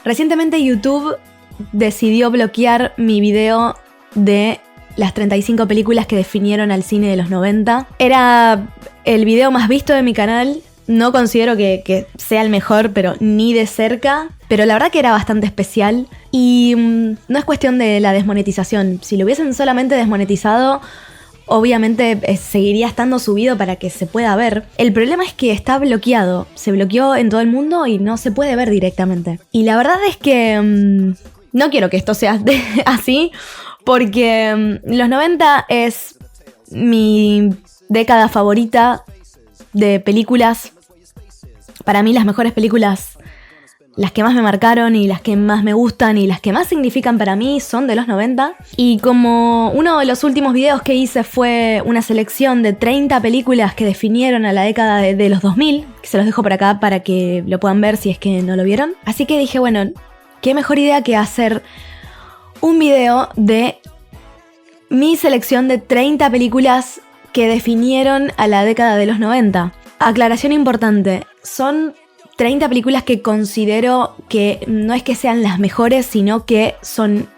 Recientemente YouTube decidió bloquear mi video de las 35 películas que definieron al cine de los 90. Era el video más visto de mi canal. No considero que sea el mejor, pero ni de cerca. Pero la verdad que era bastante especial. Y no es cuestión de la desmonetización. Si lo hubiesen solamente desmonetizado, obviamente seguiría estando subido para que se pueda ver. El problema es que está bloqueado. Se bloqueó en todo el mundo y no se puede ver directamente. Y la verdad es que no quiero que esto sea así, porque los 90 es mi década favorita de películas. Para mí las mejores películas, las que más me marcaron y las que más me gustan y las que más significan para mí son de los 90. Y como uno de los últimos videos que hice fue una selección de 30 películas que definieron a la década de los 2000, que se los dejo por acá para que lo puedan ver si es que no lo vieron. Así que dije, bueno, qué mejor idea que hacer un video de mi selección de 30 películas que definieron a la década de los 90. Aclaración importante, son 30 películas que considero que no es que sean las mejores, sino que son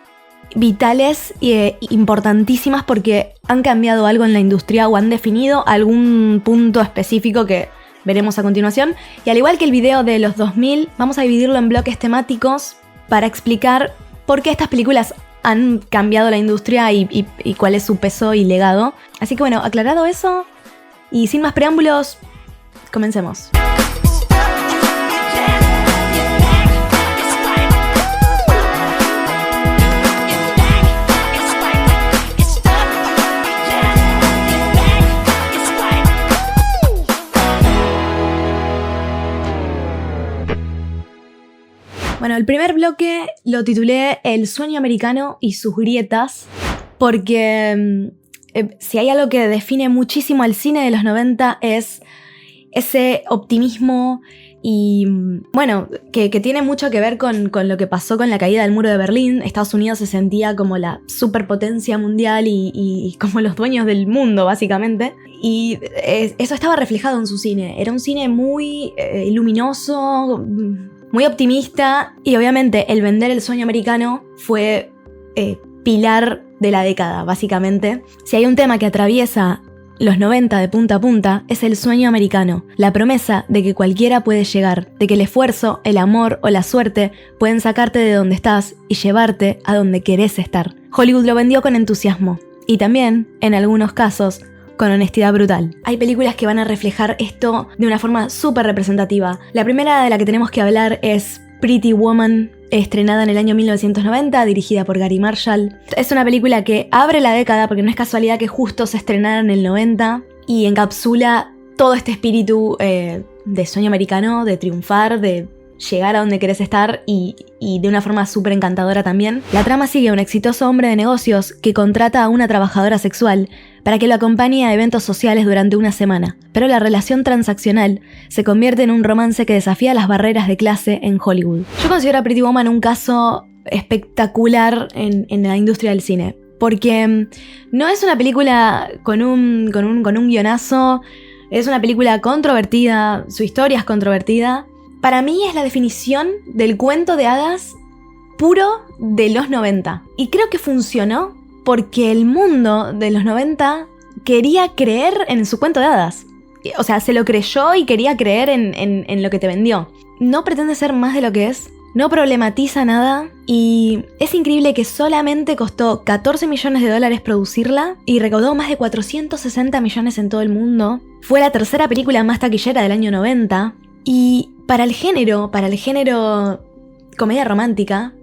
vitales e importantísimas porque han cambiado algo en la industria o han definido algún punto específico que veremos a continuación. Y al igual que el video de los 2000, vamos a dividirlo en bloques temáticos para explicar por qué estas películas han cambiado la industria y cuál es su peso y legado. Así que bueno, aclarado eso y sin más preámbulos, comencemos. Bueno, el primer bloque lo titulé El sueño americano y sus grietas, porque si hay algo que define muchísimo al cine de los 90 es ese optimismo y, bueno, que tiene mucho que ver con lo que pasó con la caída del muro de Berlín. Estados Unidos se sentía como la superpotencia mundial y como los dueños del mundo, básicamente. Y eso estaba reflejado en su cine. Era un cine muy luminoso, muy optimista, y obviamente el vender el sueño americano fue pilar de la década, básicamente. Si hay un tema que atraviesa los 90 de punta a punta, es el sueño americano, la promesa de que cualquiera puede llegar, de que el esfuerzo, el amor o la suerte pueden sacarte de donde estás y llevarte a donde querés estar. Hollywood lo vendió con entusiasmo y también, en algunos casos, con honestidad brutal. Hay películas que van a reflejar esto de una forma súper representativa. La primera de la que tenemos que hablar es Pretty Woman, estrenada en el año 1990, dirigida por Gary Marshall. Es una película que abre la década porque no es casualidad que justo se estrenara en el 90 y encapsula todo este espíritu de sueño americano, de triunfar, de llegar a donde querés estar y de una forma súper encantadora también. La trama sigue a un exitoso hombre de negocios que contrata a una trabajadora sexual para que lo acompañe a eventos sociales durante una semana, pero la relación transaccional se convierte en un romance que desafía las barreras de clase en Hollywood. Yo considero a Pretty Woman un caso espectacular en la industria del cine, porque no es una película con un guionazo, es una película controvertida, su historia es controvertida. Para mí es la definición del cuento de hadas puro de los 90. Y creo que funcionó porque el mundo de los 90 quería creer en su cuento de hadas. O sea, se lo creyó y quería creer en lo que te vendió. No pretende ser más de lo que es, no problematiza nada y es increíble que solamente costó $14 millones producirla y recaudó más de 460 millones en todo el mundo. Fue la tercera película más taquillera del año 90 y para el género comedia romántica,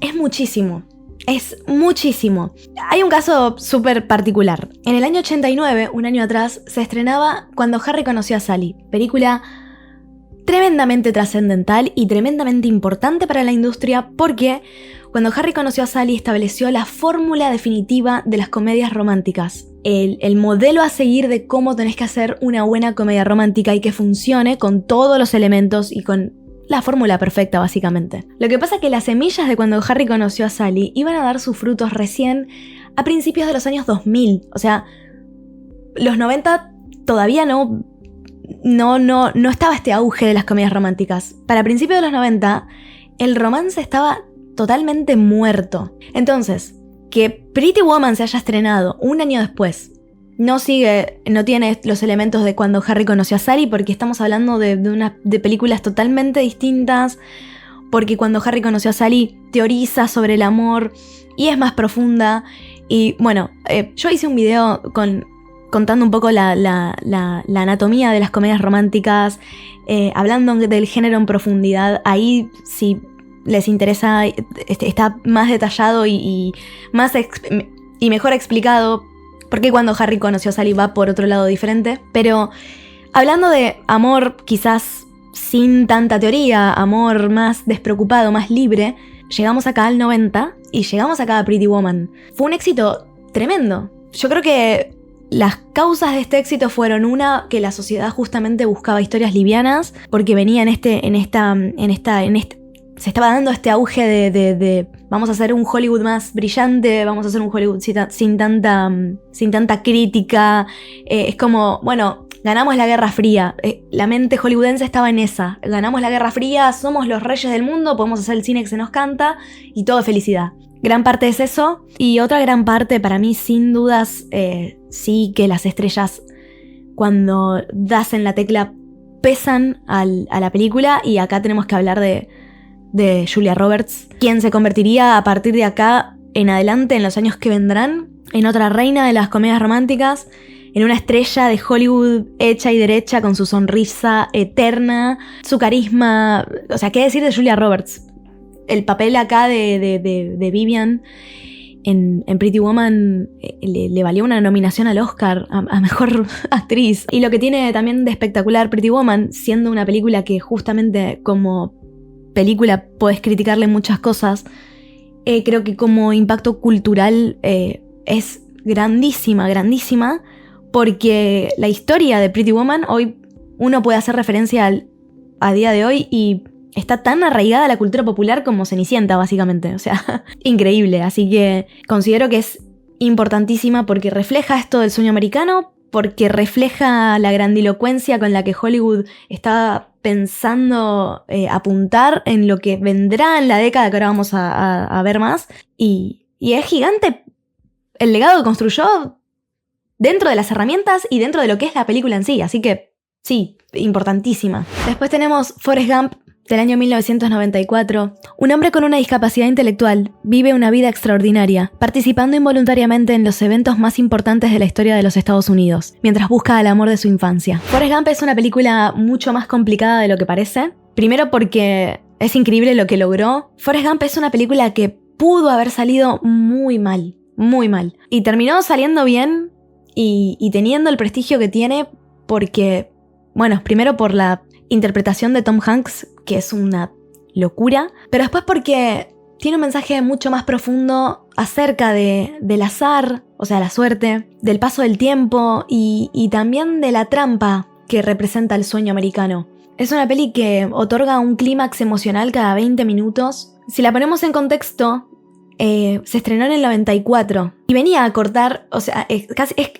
es muchísimo. Es muchísimo. Hay un caso súper particular. En el año 89, un año atrás, se estrenaba Cuando Harry conoció a Sally. Película tremendamente trascendental y tremendamente importante para la industria porque Cuando Harry conoció a Sally estableció la fórmula definitiva de las comedias románticas. El modelo a seguir de cómo tenés que hacer una buena comedia romántica y que funcione con todos los elementos y con la fórmula perfecta, básicamente. Lo que pasa es que las semillas de Cuando Harry conoció a Sally iban a dar sus frutos recién a principios de los años 2000. O sea, los 90 todavía no estaba este auge de las comedias románticas. Para principios de los 90, el romance estaba totalmente muerto. Entonces, que Pretty Woman se haya estrenado un año después, no tiene los elementos de cuando Harry conoció a Sally, porque estamos hablando de películas totalmente distintas, porque cuando Harry conoció a Sally teoriza sobre el amor y es más profunda. Y bueno, yo hice un video contando un poco la anatomía de las comedias románticas, hablando del género en profundidad. Ahí, si les interesa, está más detallado y mejor explicado, porque cuando Harry conoció a Sally va por otro lado diferente. Pero hablando de amor quizás sin tanta teoría, amor más despreocupado, más libre, llegamos acá al 90 y llegamos acá a Pretty Woman. Fue un éxito tremendo. Yo creo que las causas de este éxito fueron una, que la sociedad justamente buscaba historias livianas, porque venía se estaba dando este auge de vamos a hacer un Hollywood más brillante, vamos a hacer un Hollywood sin tanta crítica. Es como, bueno, ganamos la Guerra Fría. La mente hollywoodense estaba en esa. Ganamos la Guerra Fría, somos los reyes del mundo, podemos hacer el cine que se nos canta y todo felicidad. Gran parte es eso. Y otra gran parte, para mí, sin dudas, sí que las estrellas, cuando das en la tecla, pesan a la película. Y acá tenemos que hablar de Julia Roberts, quien se convertiría a partir de acá en adelante, en los años que vendrán, en otra reina de las comedias románticas, en una estrella de Hollywood hecha y derecha, con su sonrisa eterna, su carisma. O sea, ¿qué decir de Julia Roberts? El papel acá de Vivian en Pretty Woman le valió una nominación al Oscar a Mejor Actriz. Y lo que tiene también de espectacular Pretty Woman, siendo una película que justamente como película podés criticarle muchas cosas, creo que como impacto cultural es grandísima, grandísima, porque la historia de Pretty Woman hoy uno puede hacer referencia a día de hoy y está tan arraigada a la cultura popular como Cenicienta, básicamente. O sea, increíble. Así que considero que es importantísima porque refleja esto del sueño americano, porque refleja la grandilocuencia con la que Hollywood está pensando apuntar en lo que vendrá en la década que ahora vamos a ver más. Y es gigante el legado que construyó dentro de las herramientas y dentro de lo que es la película en sí. Así que sí, importantísima. Después tenemos Forrest Gump, del año 1994. Un hombre con una discapacidad intelectual vive una vida extraordinaria, participando involuntariamente en los eventos más importantes de la historia de los Estados Unidos, mientras busca el amor de su infancia. Forrest Gump es una película mucho más complicada de lo que parece. Primero porque es increíble lo que logró. Forrest Gump es una película que pudo haber salido muy mal, y terminó saliendo bien y teniendo el prestigio que tiene porque, bueno, primero por la interpretación de Tom Hanks, que es una locura, pero después porque tiene un mensaje mucho más profundo acerca del azar, o sea, la suerte, del paso del tiempo y también de la trampa que representa el sueño americano. Es una peli que otorga un clímax emocional cada 20 minutos. Si la ponemos en contexto, se estrenó en el 94 y venía a cortar, o sea, es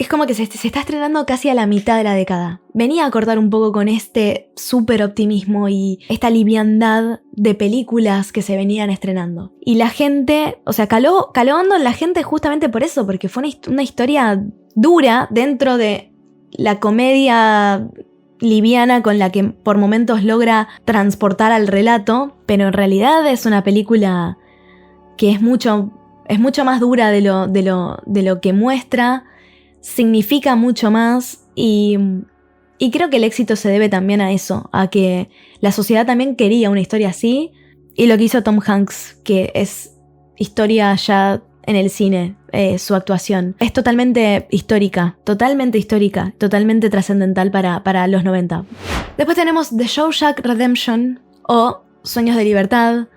como que se está estrenando casi a la mitad de la década. Venía a cortar un poco con este súper optimismo y esta liviandad de películas que se venían estrenando. Y la gente, o sea, caló hondo en la gente justamente por eso, porque fue una historia dura dentro de la comedia liviana con la que por momentos logra transportar al relato, pero en realidad es una película que es mucho más dura de lo que muestra, significa mucho más y creo que el éxito se debe también a eso, a que la sociedad también quería una historia así y lo que hizo Tom Hanks, que es historia ya en el cine, su actuación. Es totalmente histórica, totalmente trascendental para los 90. Después tenemos The Shawshank Redemption o Sueños de Libertad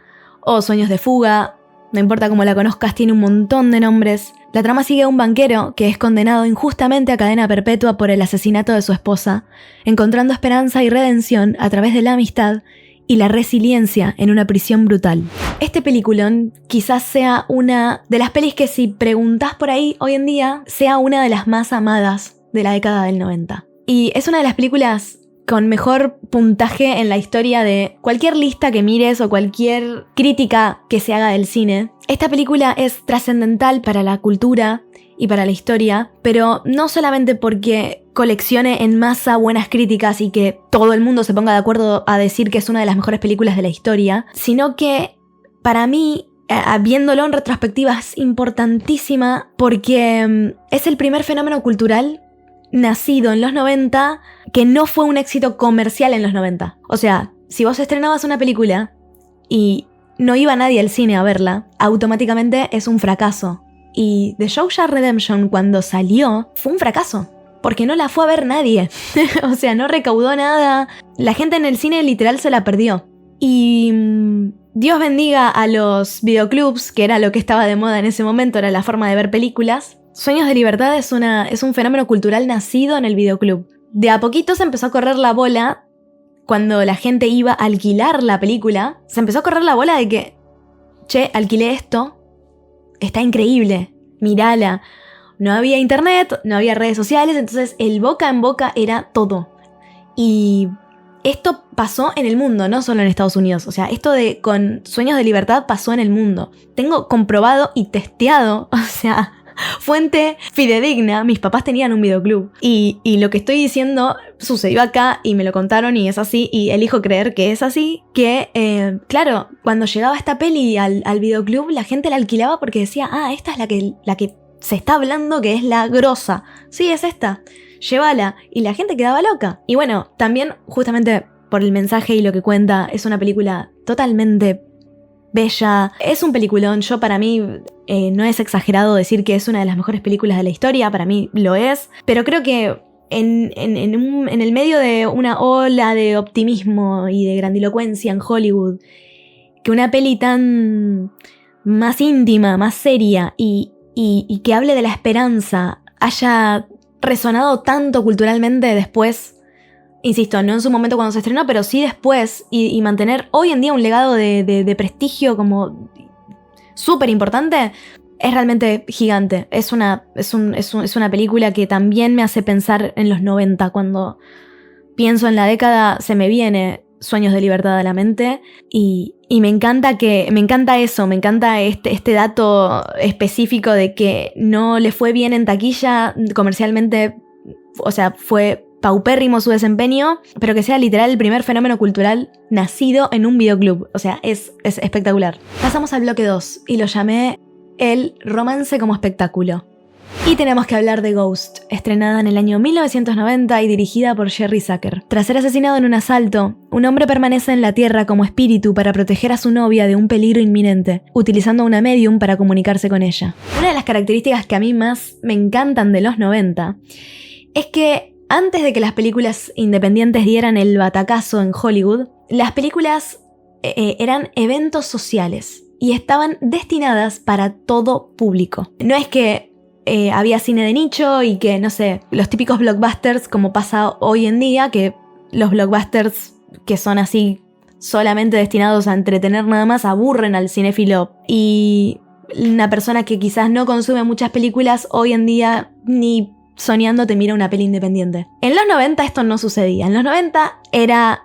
o Sueños de Fuga. No importa cómo la conozcas, tiene un montón de nombres. La trama sigue a un banquero que es condenado injustamente a cadena perpetua por el asesinato de su esposa, encontrando esperanza y redención a través de la amistad y la resiliencia en una prisión brutal. Este peliculón quizás sea una de las pelis que, si preguntás por ahí hoy en día, sea una de las más amadas de la década del 90. Y es una de las películas con mejor puntaje en la historia de cualquier lista que mires o cualquier crítica que se haga del cine. Esta película es trascendental para la cultura y para la historia, pero no solamente porque coleccione en masa buenas críticas y que todo el mundo se ponga de acuerdo a decir que es una de las mejores películas de la historia, sino que para mí, viéndolo en retrospectiva, es importantísima porque es el primer fenómeno cultural nacido en los 90 que no fue un éxito comercial en los 90. O sea, si vos estrenabas una película y no iba nadie al cine a verla, automáticamente es un fracaso. Y The Shawshank Redemption, cuando salió, fue un fracaso, porque no la fue a ver nadie. O sea, no recaudó nada. La gente en el cine literal se la perdió. Y Dios bendiga a los videoclubs, que era lo que estaba de moda en ese momento, era la forma de ver películas. Sueños de Libertad es un fenómeno cultural nacido en el videoclub. De a poquito se empezó a correr la bola, cuando la gente iba a alquilar la película, se empezó a correr la bola de que, che, alquilé esto, está increíble, mirala. No había internet, no había redes sociales, entonces el boca en boca era todo. Y esto pasó en el mundo, no solo en Estados Unidos. O sea, esto de con Sueños de Libertad pasó en el mundo. Tengo comprobado y testeado, o sea, fuente fidedigna, mis papás tenían un videoclub. Y lo que estoy diciendo sucedió acá y me lo contaron y es así. Y elijo creer que es así. Que, claro, cuando llegaba esta peli al videoclub, la gente la alquilaba porque decía, esta es la que se está hablando que es la grosa. Sí, es esta. Llévala. Y la gente quedaba loca. Y bueno, también justamente por el mensaje y lo que cuenta, es una película totalmente bella. Es un peliculón. Yo, para mí, no es exagerado decir que es una de las mejores películas de la historia. Para mí lo es. Pero creo que en el medio de una ola de optimismo y de grandilocuencia en Hollywood, que una peli tan más íntima, más seria y que hable de la esperanza haya resonado tanto culturalmente después, insisto, no en su momento cuando se estrenó, pero sí después, y mantener hoy en día un legado de prestigio como súper importante, es realmente gigante. Es una película que también me hace pensar en los 90. Cuando pienso en la década, se me viene Sueños de Libertad a la mente, y me encanta eso, me encanta este dato específico de que no le fue bien en taquilla comercialmente, o sea, fue paupérrimo su desempeño, pero que sea literal el primer fenómeno cultural nacido en un videoclub. O sea, es espectacular. Pasamos al bloque 2 y lo llamé el romance como espectáculo. Y tenemos que hablar de Ghost, estrenada en el año 1990 y dirigida por Jerry Zucker. Tras ser asesinado en un asalto, un hombre permanece en la Tierra como espíritu para proteger a su novia de un peligro inminente, utilizando a una medium para comunicarse con ella. Una de las características que a mí más me encantan de los 90 es que antes de que las películas independientes dieran el batacazo en Hollywood, las películas eran eventos sociales y estaban destinadas para todo público. No es que había cine de nicho y que, no sé, los típicos blockbusters como pasa hoy en día, que los blockbusters que son así solamente destinados a entretener nada más aburren al cinéfilo, y una persona que quizás no consume muchas películas hoy en día ni soñando te mira una peli independiente. En los 90 esto no sucedía. En los 90 era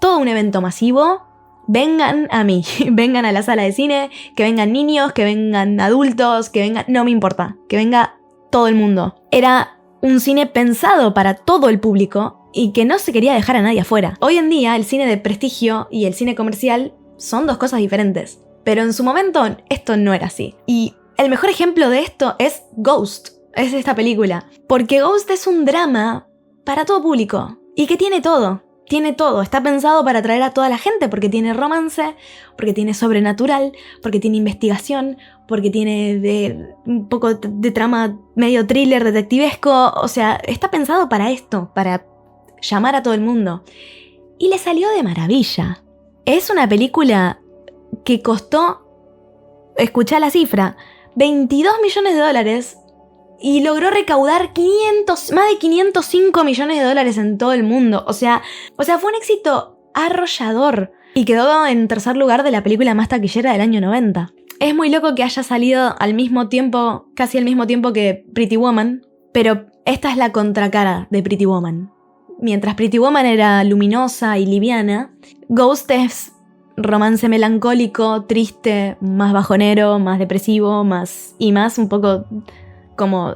todo un evento masivo. Vengan a mí, vengan a la sala de cine, que vengan niños, que vengan adultos, que vengan... No me importa, que venga todo el mundo. Era un cine pensado para todo el público y que no se quería dejar a nadie afuera. Hoy en día el cine de prestigio y el cine comercial son dos cosas diferentes. Pero en su momento esto no era así. Y el mejor ejemplo de esto es Ghost, es esta película. Porque Ghost es un drama para todo público y que tiene todo. Tiene todo, está pensado para atraer a toda la gente porque tiene romance, porque tiene sobrenatural, porque tiene investigación, porque tiene un poco de trama medio thriller, detectivesco. O sea, está pensado para esto, para llamar a todo el mundo. Y le salió de maravilla. Es una película que costó, escuchá la cifra, $22 millones y logró recaudar más de 505 millones de dólares en todo el mundo. O sea, fue un éxito arrollador y quedó en tercer lugar de la película más taquillera del año 90. Es muy loco que haya salido al mismo tiempo, casi al mismo tiempo que Pretty Woman, pero esta es la contracara de Pretty Woman. mientras Pretty Woman era luminosa y liviana, Ghost es romance melancólico, triste, más bajonero, más depresivo, más un poco como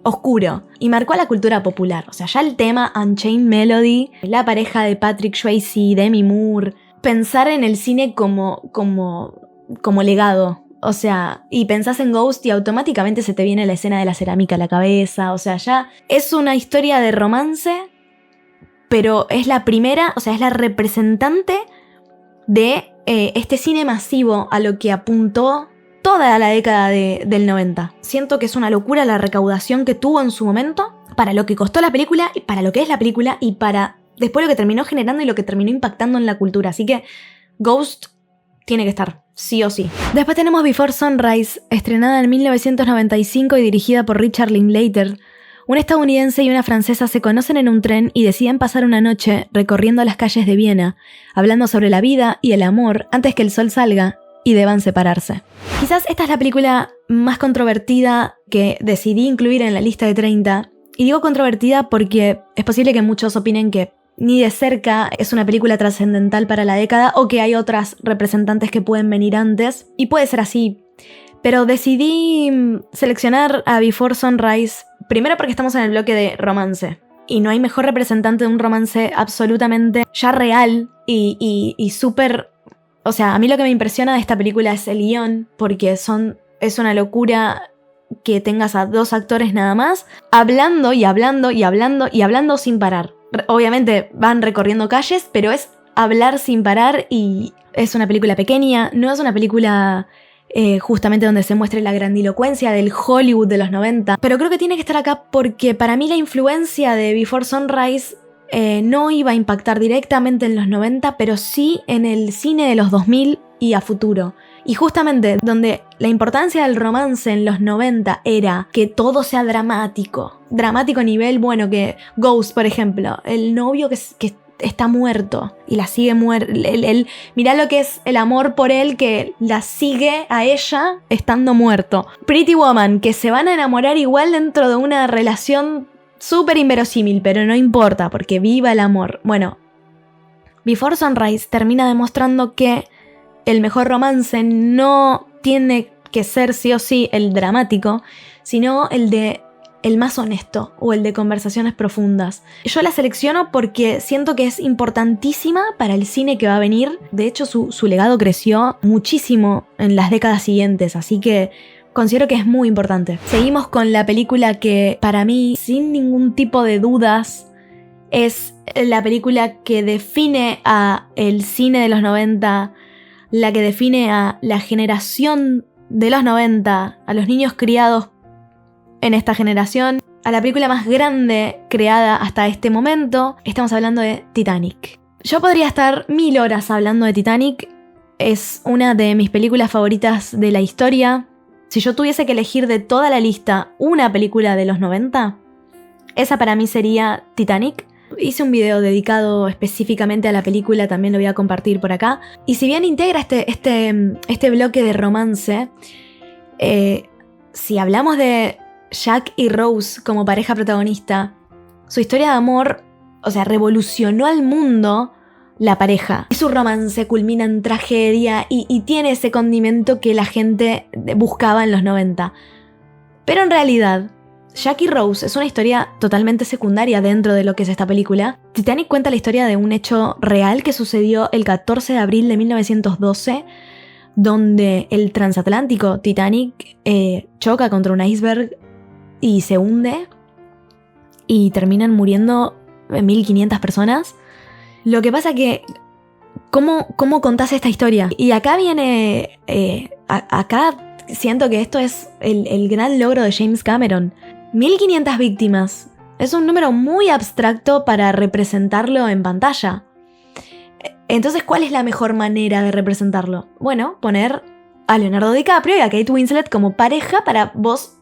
oscuro. Y marcó a la cultura popular. O sea, ya el tema Unchained Melody, la pareja de Patrick Swayze y Demi Moore, pensar en el cine como legado. O sea, y pensás en Ghost y automáticamente se te viene la escena de la cerámica a la cabeza. O sea, ya es una historia de romance, pero es la primera, o sea, es la representante de este cine masivo a lo que apuntó toda la década del 90. Siento que es una locura la recaudación que tuvo en su momento, para lo que costó la película, y para lo que es la película, y para después lo que terminó generando y lo que terminó impactando en la cultura. Así que Ghost tiene que estar, sí o sí. Después tenemos Before Sunrise, estrenada en 1995 y dirigida por Richard Linklater. Un estadounidense y una francesa se conocen en un tren y deciden pasar una noche recorriendo las calles de Viena, hablando sobre la vida y el amor antes que el sol salga y deban separarse. Quizás esta es la película más controvertida que decidí incluir en la lista de 30. Y digo controvertida porque es posible que muchos opinen que ni de cerca es una película trascendental para la década o que hay otras representantes que pueden venir antes. Y puede ser así. Pero decidí seleccionar a Before Sunrise primero porque estamos en el bloque de romance. Y no hay mejor representante de un romance absolutamente ya real y súper... O sea, a mí lo que me impresiona de esta película es el guión, porque es una locura que tengas a dos actores nada más, hablando y hablando y hablando y hablando sin parar. Obviamente van recorriendo calles, pero es hablar sin parar y es una película pequeña, no es una película justamente donde se muestre la grandilocuencia del Hollywood de los 90. Pero creo que tiene que estar acá porque para mí la influencia de Before Sunrise no iba a impactar directamente en los 90, pero sí en el cine de los 2000 y a futuro. Y justamente donde la importancia del romance en los 90 era que todo sea dramático. Dramático a nivel, bueno, que Ghost, por ejemplo, el novio que está muerto y la sigue muerta. Mirá lo que es el amor por él, que la sigue a ella estando muerto. Pretty Woman, que se van a enamorar igual dentro de una relación súper inverosímil, pero no importa, porque viva el amor. Bueno, Before Sunrise termina demostrando que el mejor romance no tiene que ser sí o sí el dramático, sino el más honesto o el de conversaciones profundas. Yo la selecciono porque siento que es importantísima para el cine que va a venir. De hecho, su legado creció muchísimo en las décadas siguientes, así que considero que es muy importante. Seguimos con la película que para mí, sin ningún tipo de dudas, es la película que define a el cine de los 90, la que define a la generación de los 90, a los niños criados en esta generación, a la película más grande creada hasta este momento. Estamos hablando de Titanic. Yo podría estar 1000 horas hablando de Titanic. Es una de mis películas favoritas de la historia. Si yo tuviese que elegir de toda la lista una película de los 90, esa para mí sería Titanic. Hice un video dedicado específicamente a la película, también lo voy a compartir por acá. Y si bien integra este bloque de romance, si hablamos de Jack y Rose como pareja protagonista, su historia de amor, o sea, revolucionó al mundo la pareja. Su romance culmina en tragedia y tiene ese condimento que la gente buscaba en los 90. Pero en realidad, Jack y Rose es una historia totalmente secundaria dentro de lo que es esta película. Titanic cuenta la historia de un hecho real que sucedió el 14 de abril de 1912, donde el transatlántico Titanic choca contra un iceberg y se hunde y terminan muriendo 1500 personas. Lo que pasa que, ¿cómo contás esta historia? Y acá viene, acá siento que esto es el gran logro de James Cameron. 1500 víctimas. Es un número muy abstracto para representarlo en pantalla. Entonces, ¿cuál es la mejor manera de representarlo? Bueno, poner a Leonardo DiCaprio y a Kate Winslet como pareja para vos,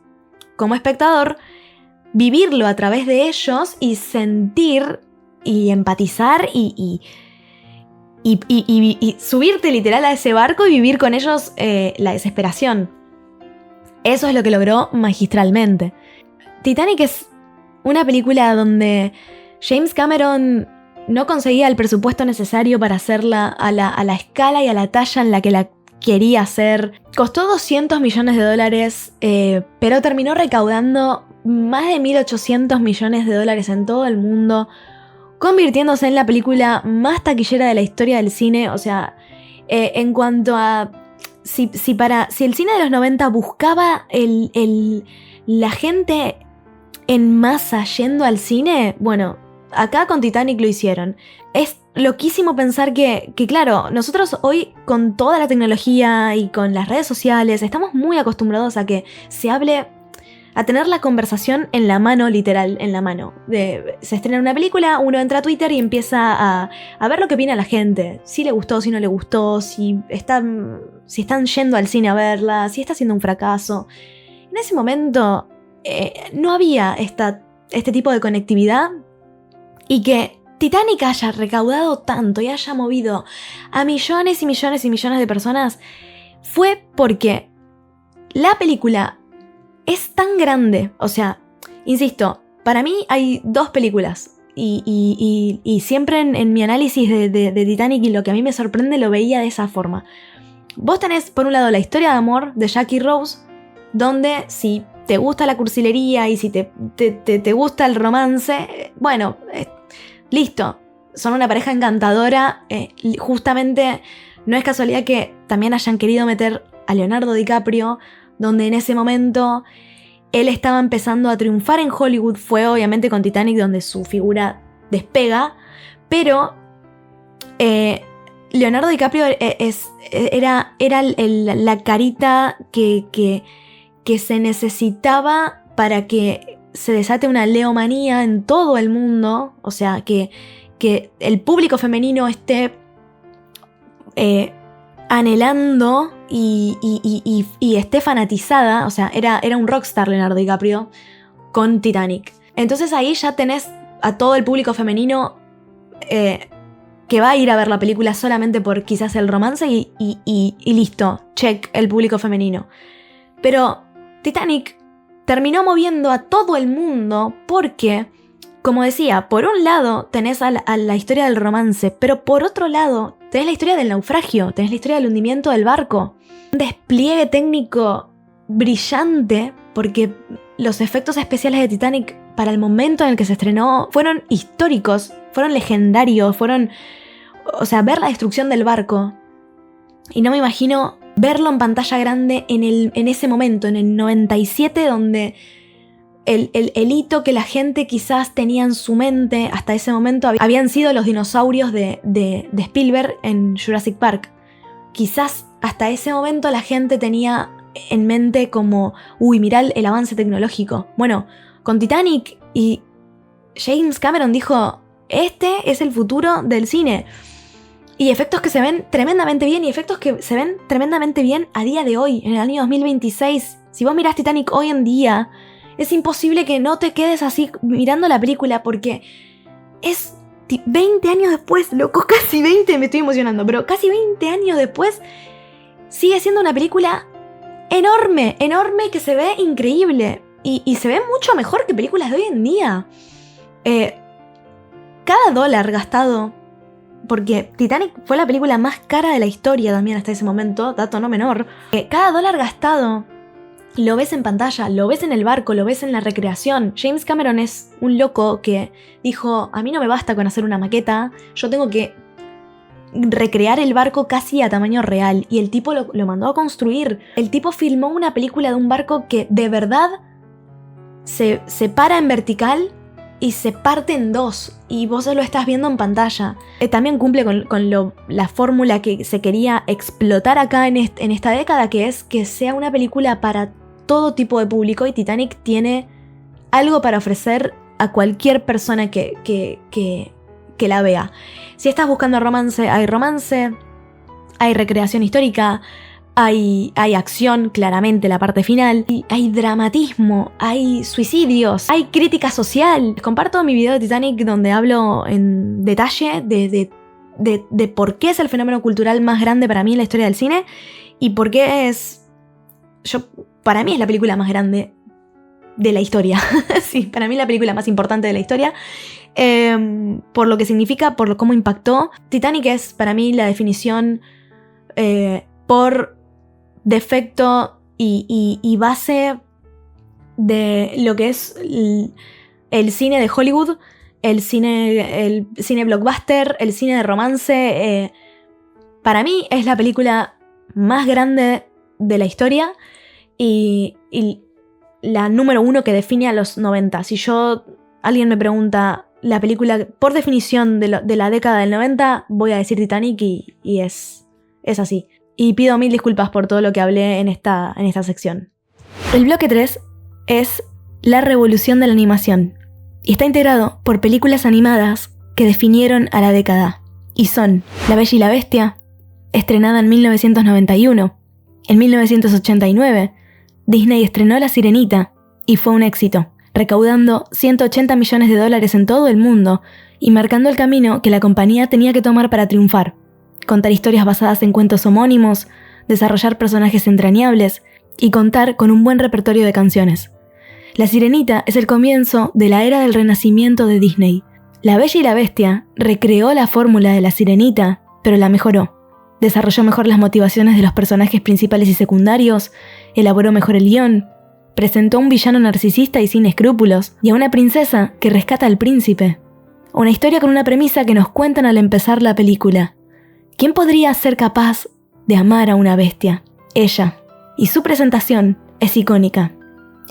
como espectador, vivirlo a través de ellos y sentir y empatizar y subirte literal a ese barco y vivir con ellos la desesperación. Eso es lo que logró magistralmente. Titanic es una película donde James Cameron no conseguía el presupuesto necesario para hacerla a la escala y a la talla en la que la quería hacer. Costó $200 millones, pero terminó recaudando más de $1.800 millones en todo el mundo, convirtiéndose en la película más taquillera de la historia del cine. O sea, en cuanto a... Si el cine de los 90 buscaba la gente en masa yendo al cine, bueno, acá con Titanic lo hicieron. Es loquísimo pensar que claro, nosotros hoy con toda la tecnología y con las redes sociales estamos muy acostumbrados a que se hable, a tener la conversación en la mano, literal, en la mano. Se estrena una película, uno entra a Twitter y empieza a ver lo que opina la gente. Si le gustó, si no le gustó, si están yendo al cine a verla, si está siendo un fracaso. En ese momento no había este tipo de conectividad, y que Titanic haya recaudado tanto y haya movido a millones y millones y millones de personas fue porque la película es tan grande. O sea, insisto, para mí hay dos películas y siempre en mi análisis de Titanic y lo que a mí me sorprende lo veía de esa forma. Vos tenés por un lado la historia de amor de Jack y Rose, donde si te gusta la cursilería y si te gusta el romance, bueno, listo, son una pareja encantadora. Justamente no es casualidad que también hayan querido meter a Leonardo DiCaprio, donde en ese momento él estaba empezando a triunfar en Hollywood. Fue obviamente con Titanic donde su figura despega, pero Leonardo DiCaprio era la carita que se necesitaba para que se desate una leomanía en todo el mundo. O sea, que el público femenino esté anhelando y esté fanatizada. O sea, era un rockstar Leonardo DiCaprio con Titanic. Entonces ahí ya tenés a todo el público femenino que va a ir a ver la película solamente por quizás el romance y listo, check, el público femenino. Pero Titanic terminó moviendo a todo el mundo porque, como decía, por un lado tenés a la historia del romance, pero por otro lado tenés la historia del naufragio, tenés la historia del hundimiento del barco. Un despliegue técnico brillante, porque los efectos especiales de Titanic para el momento en el que se estrenó fueron históricos, fueron legendarios, o sea, ver la destrucción del barco. Y no me imagino verlo en pantalla grande en ese momento, en el 97, donde el hito que la gente quizás tenía en su mente hasta ese momento habían sido los dinosaurios de Spielberg en Jurassic Park. Quizás hasta ese momento la gente tenía en mente como, uy, mirá el avance tecnológico. Bueno, con Titanic y James Cameron dijo, este es el futuro del cine. Y efectos que se ven tremendamente bien, y efectos que se ven tremendamente bien a día de hoy, en el año 2026. Si vos mirás Titanic hoy en día, es imposible que no te quedes así mirando la película, porque es 20 años después, loco, casi 20, me estoy emocionando, pero casi 20 años después, sigue siendo una película enorme, enorme, que se ve increíble. Y se ve mucho mejor que películas de hoy en día. Cada dólar gastado, porque Titanic fue la película más cara de la historia también hasta ese momento, dato no menor. Cada dólar gastado lo ves en pantalla, lo ves en el barco, lo ves en la recreación. James Cameron es un loco que dijo, a mí no me basta con hacer una maqueta, yo tengo que recrear el barco casi a tamaño real. Y el tipo lo mandó a construir. El tipo filmó una película de un barco que de verdad se para en vertical y se parte en dos, y vos lo estás viendo en pantalla. También cumple con la fórmula que se quería explotar acá en esta década, que es que sea una película para todo tipo de público, y Titanic tiene algo para ofrecer a cualquier persona que la vea. Si estás buscando romance, hay recreación histórica, hay acción, claramente, la parte final, y hay dramatismo, hay suicidios, hay crítica social. Les comparto mi video de Titanic donde hablo en detalle de por qué es el fenómeno cultural más grande para mí en la historia del cine, y por qué para mí es la película más grande de la historia. Sí, para mí la película más importante de la historia. Por lo que significa, por cómo impactó. Titanic es para mí la definición por defecto y base de lo que es el cine de Hollywood, el cine blockbuster, el cine de romance. Para mí es la película más grande de la historia y la número 1 que define a los 90. Si alguien me pregunta la película por definición de la década del 90, voy a decir Titanic y es así. Y pido 1000 disculpas por todo lo que hablé en esta sección. El bloque 3 es la revolución de la animación y está integrado por películas animadas que definieron a la década y son La Bella y la Bestia, estrenada en 1991. En 1989, Disney estrenó La Sirenita y fue un éxito, recaudando $180 millones en todo el mundo y marcando el camino que la compañía tenía que tomar para triunfar. Contar historias basadas en cuentos homónimos, desarrollar personajes entrañables y contar con un buen repertorio de canciones. La Sirenita es el comienzo de la era del renacimiento de Disney. La Bella y la Bestia recreó la fórmula de La Sirenita, pero la mejoró. Desarrolló mejor las motivaciones de los personajes principales y secundarios, elaboró mejor el guión, presentó a un villano narcisista y sin escrúpulos, y a una princesa que rescata al príncipe. Una historia con una premisa que nos cuentan al empezar la película. ¿Quién podría ser capaz de amar a una bestia? Ella. Y su presentación es icónica.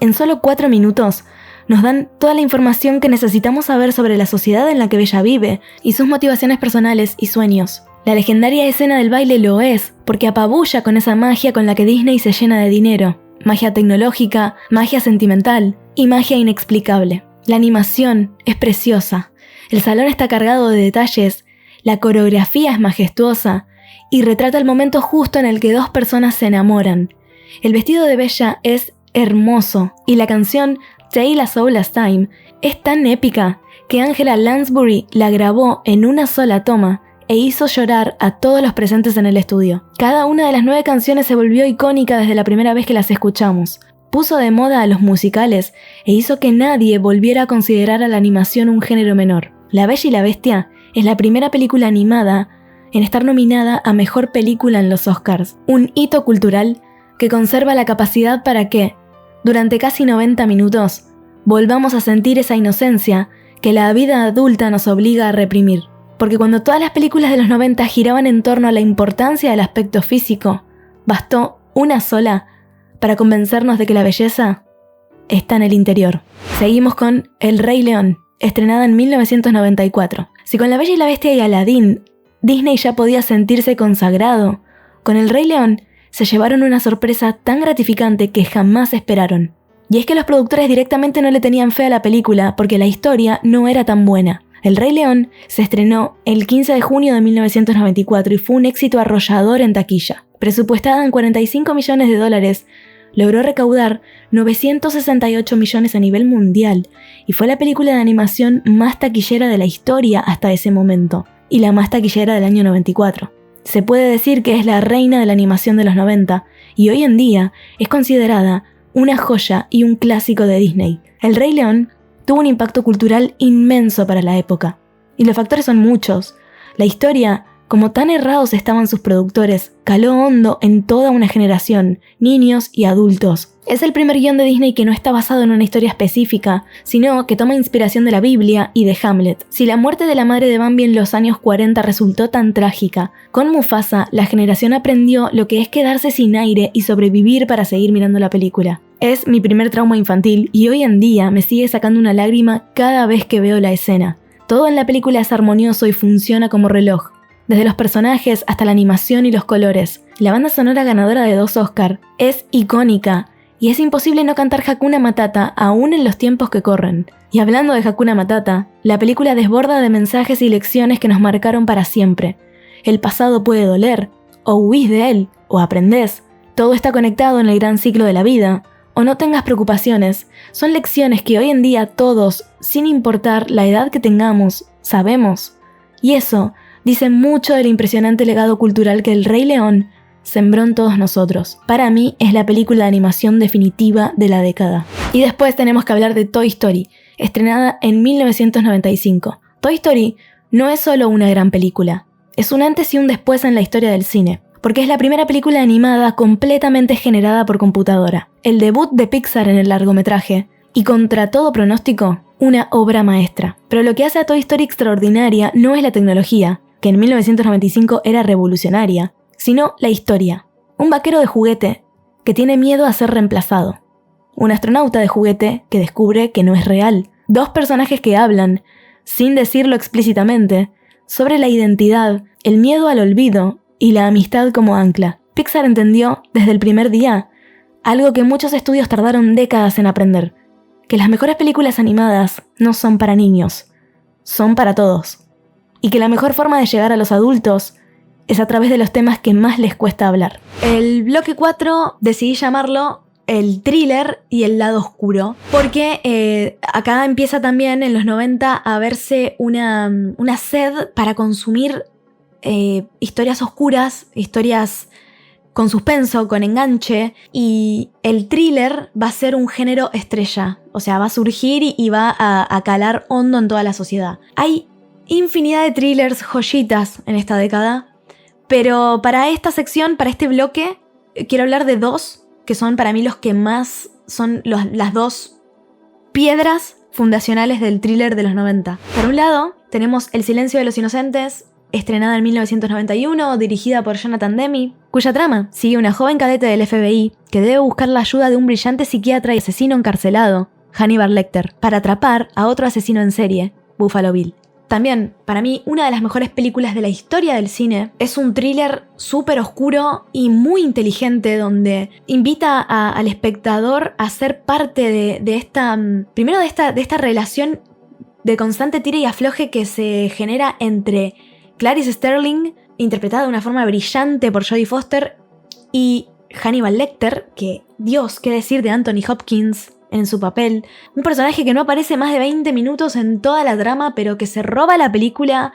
En solo 4 minutos nos dan toda la información que necesitamos saber sobre la sociedad en la que Bella vive y sus motivaciones personales y sueños. La legendaria escena del baile lo es, porque apabulla con esa magia con la que Disney se llena de dinero. Magia tecnológica, magia sentimental y magia inexplicable. La animación es preciosa, el salón está cargado de detalles, la coreografía es majestuosa y retrata el momento justo en el que 2 personas se enamoran. El vestido de Bella es hermoso y la canción Tale as Old as Time es tan épica que Angela Lansbury la grabó en una sola toma e hizo llorar a todos los presentes en el estudio. Cada una de las 9 canciones se volvió icónica desde la primera vez que las escuchamos. Puso de moda a los musicales e hizo que nadie volviera a considerar a la animación un género menor. La Bella y la Bestia es la primera película animada en estar nominada a Mejor Película en los Oscars, un hito cultural que conserva la capacidad para que, durante casi 90 minutos, volvamos a sentir esa inocencia que la vida adulta nos obliga a reprimir. Porque cuando todas las películas de los 90 giraban en torno a la importancia del aspecto físico, bastó una sola para convencernos de que la belleza está en el interior. Seguimos con El Rey León, estrenada en 1994. Si con La Bella y la Bestia y Aladín, Disney ya podía sentirse consagrado, con El Rey León se llevaron una sorpresa tan gratificante que jamás esperaron. Y es que los productores directamente no le tenían fe a la película porque la historia no era tan buena. El Rey León se estrenó el 15 de junio de 1994 y fue un éxito arrollador en taquilla. Presupuestada en $45 millones, logró recaudar 968 millones a nivel mundial y fue la película de animación más taquillera de la historia hasta ese momento, y la más taquillera del año 94. Se puede decir que es la reina de la animación de los 90 y hoy en día es considerada una joya y un clásico de Disney. El Rey León tuvo un impacto cultural inmenso para la época, y los factores son muchos. La historia, como tan errados estaban sus productores, caló hondo en toda una generación, niños y adultos. Es el primer guión de Disney que no está basado en una historia específica, sino que toma inspiración de la Biblia y de Hamlet. Si la muerte de la madre de Bambi en los años 40 resultó tan trágica, con Mufasa la generación aprendió lo que es quedarse sin aire y sobrevivir para seguir mirando la película. Es mi primer trauma infantil y hoy en día me sigue sacando una lágrima cada vez que veo la escena. Todo en la película es armonioso y funciona como reloj. Desde los personajes hasta la animación y los colores. La banda sonora ganadora de 2 Oscar es icónica y es imposible no cantar Hakuna Matata aún en los tiempos que corren. Y hablando de Hakuna Matata, la película desborda de mensajes y lecciones que nos marcaron para siempre. El pasado puede doler, o huís de él, o aprendés. Todo está conectado en el gran ciclo de la vida. O no tengas preocupaciones. Son lecciones que hoy en día todos, sin importar la edad que tengamos, sabemos. Y eso dice mucho del impresionante legado cultural que El Rey León sembró en todos nosotros. Para mí es la película de animación definitiva de la década. Y después tenemos que hablar de Toy Story, estrenada en 1995. Toy Story no es solo una gran película, es un antes y un después en la historia del cine, porque es la primera película animada completamente generada por computadora, el debut de Pixar en el largometraje, y contra todo pronóstico, una obra maestra. Pero lo que hace a Toy Story extraordinaria no es la tecnología, que en 1995 era revolucionaria, sino la historia. Un vaquero de juguete que tiene miedo a ser reemplazado. Un astronauta de juguete que descubre que no es real. Dos personajes que hablan, sin decirlo explícitamente, sobre la identidad, el miedo al olvido y la amistad como ancla. Pixar entendió, desde el primer día, algo que muchos estudios tardaron décadas en aprender, que las mejores películas animadas no son para niños, son para todos. Y que la mejor forma de llegar a los adultos es a través de los temas que más les cuesta hablar. El bloque 4 decidí llamarlo el thriller y el lado oscuro, porque acá empieza también en los 90 a verse una sed para consumir historias oscuras, historias con suspenso, con enganche, y el thriller va a ser un género estrella, o sea, va a surgir y va a calar hondo en toda la sociedad. Hay infinidad de thrillers, joyitas en esta década, pero para esta sección, para este bloque, quiero hablar de dos, que son para mí los que más son las dos piedras fundacionales del thriller de los 90. Por un lado, tenemos El silencio de los inocentes, estrenada en 1991, dirigida por Jonathan Demme, cuya trama sigue una joven cadete del FBI que debe buscar la ayuda de un brillante psiquiatra y asesino encarcelado, Hannibal Lecter, para atrapar a otro asesino en serie, Buffalo Bill. También, para mí, una de las mejores películas de la historia del cine. Es un thriller súper oscuro y muy inteligente, donde invita al espectador a ser parte de esta... Primero de esta relación de constante tira y afloje que se genera entre Clarice Sterling, interpretada de una forma brillante por Jodie Foster, y Hannibal Lecter, que, Dios, qué decir de Anthony Hopkins en su papel. Un personaje que no aparece más de 20 minutos en toda la trama, pero que se roba la película,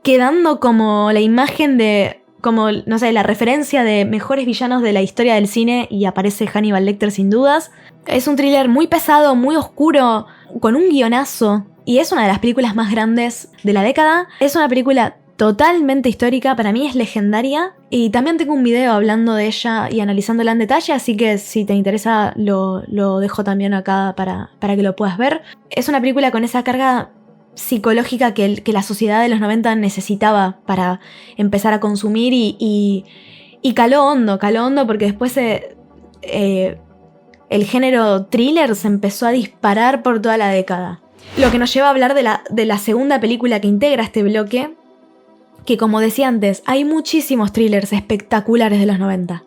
quedando como la imagen de... como, no sé, la referencia de mejores villanos de la historia del cine, y aparece Hannibal Lecter sin dudas. Es un thriller muy pesado, muy oscuro, con un guionazo, y es una de las películas más grandes de la década. Es una película totalmente histórica, para mí es legendaria, y también tengo un video hablando de ella y analizándola en detalle, así que si te interesa lo dejo también acá para que lo puedas ver. Es una película con esa carga psicológica que la sociedad de los 90 necesitaba para empezar a consumir, y caló hondo porque después el género thriller se empezó a disparar por toda la década. Lo que nos lleva a hablar de la segunda película que integra este bloque, que, como decía antes, hay muchísimos thrillers espectaculares de los 90,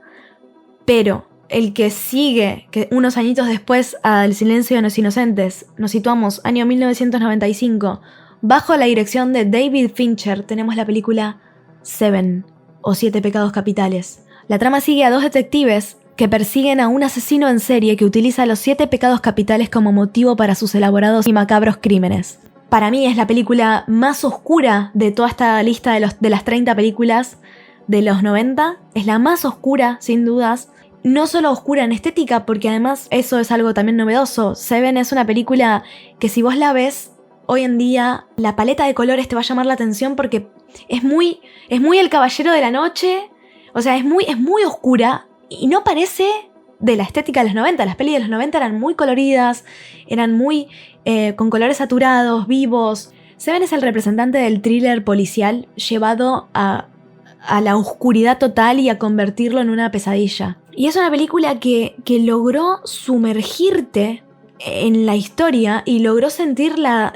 pero el que sigue, que unos añitos después a El silencio de los inocentes, nos situamos año 1995, bajo la dirección de David Fincher, tenemos la película Seven, o Siete pecados capitales. La trama sigue a dos detectives que persiguen a un asesino en serie que utiliza los 7 pecados capitales como motivo para sus elaborados y macabros crímenes. Para mí es la película más oscura de toda esta lista de las 30 películas de los 90. Es la más oscura, sin dudas. No solo oscura en estética, porque además eso es algo también novedoso. Seven es una película que, si vos la ves hoy en día, la paleta de colores te va a llamar la atención, porque es muy El Caballero de la Noche. O sea, es muy oscura y no parece de la estética de los 90. Las pelis de los 90 eran muy coloridas, eran muy con colores saturados, vivos. Seven es el representante del thriller policial llevado a la oscuridad total y a convertirlo en una pesadilla. Y es una película que logró sumergirte en la historia y logró sentir la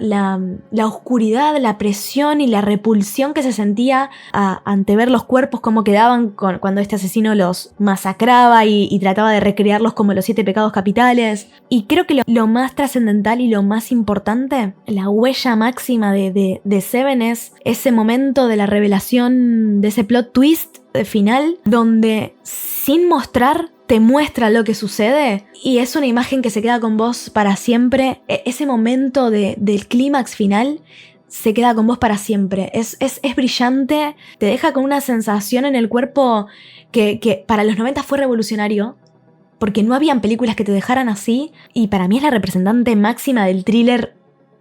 oscuridad, la presión y la repulsión que se sentía ante ver los cuerpos como quedaban cuando este asesino los masacraba y trataba de recrearlos como los 7 pecados capitales. Y creo que lo más trascendental y lo más importante, la huella máxima de Seven, es ese momento de la revelación, de ese plot twist final, donde sin mostrar te muestra lo que sucede, y es una imagen que se queda con vos para siempre. Ese momento del clímax final, se queda con vos para siempre. Es brillante, te deja con una sensación en el cuerpo que para los 90 fue revolucionario, porque no habían películas que te dejaran así, y para mí es la representante máxima del thriller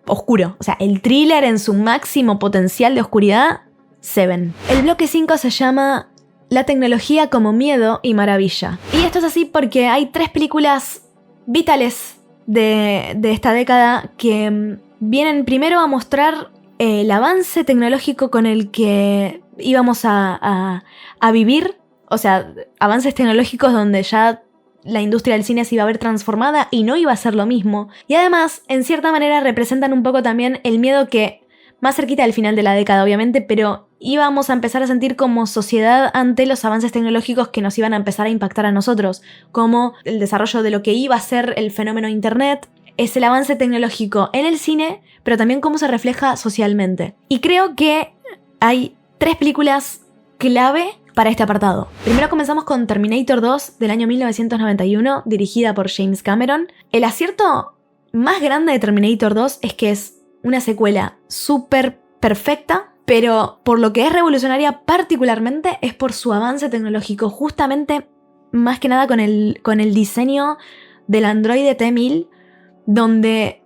oscuro. O sea, el thriller en su máximo potencial de oscuridad, Seven. El bloque 5 se llama La tecnología como miedo y maravilla. Y esto es así porque hay 3 películas vitales de esta década que vienen primero a mostrar el avance tecnológico con el que íbamos a vivir. O sea, avances tecnológicos donde ya la industria del cine se iba a ver transformada y no iba a ser lo mismo. Y además, en cierta manera, representan un poco también el miedo que, más cerquita del final de la década, obviamente, pero íbamos a empezar a sentir como sociedad ante los avances tecnológicos que nos iban a empezar a impactar a nosotros, como el desarrollo de lo que iba a ser el fenómeno Internet. Es el avance tecnológico en el cine, pero también cómo se refleja socialmente. Y creo que hay 3 películas clave para este apartado. Primero comenzamos con Terminator 2 del año 1991, dirigida por James Cameron. El acierto más grande de Terminator 2 es que es una secuela súper perfecta, pero por lo que es revolucionaria particularmente es por su avance tecnológico, justamente más que nada con el diseño del androide T-1000, donde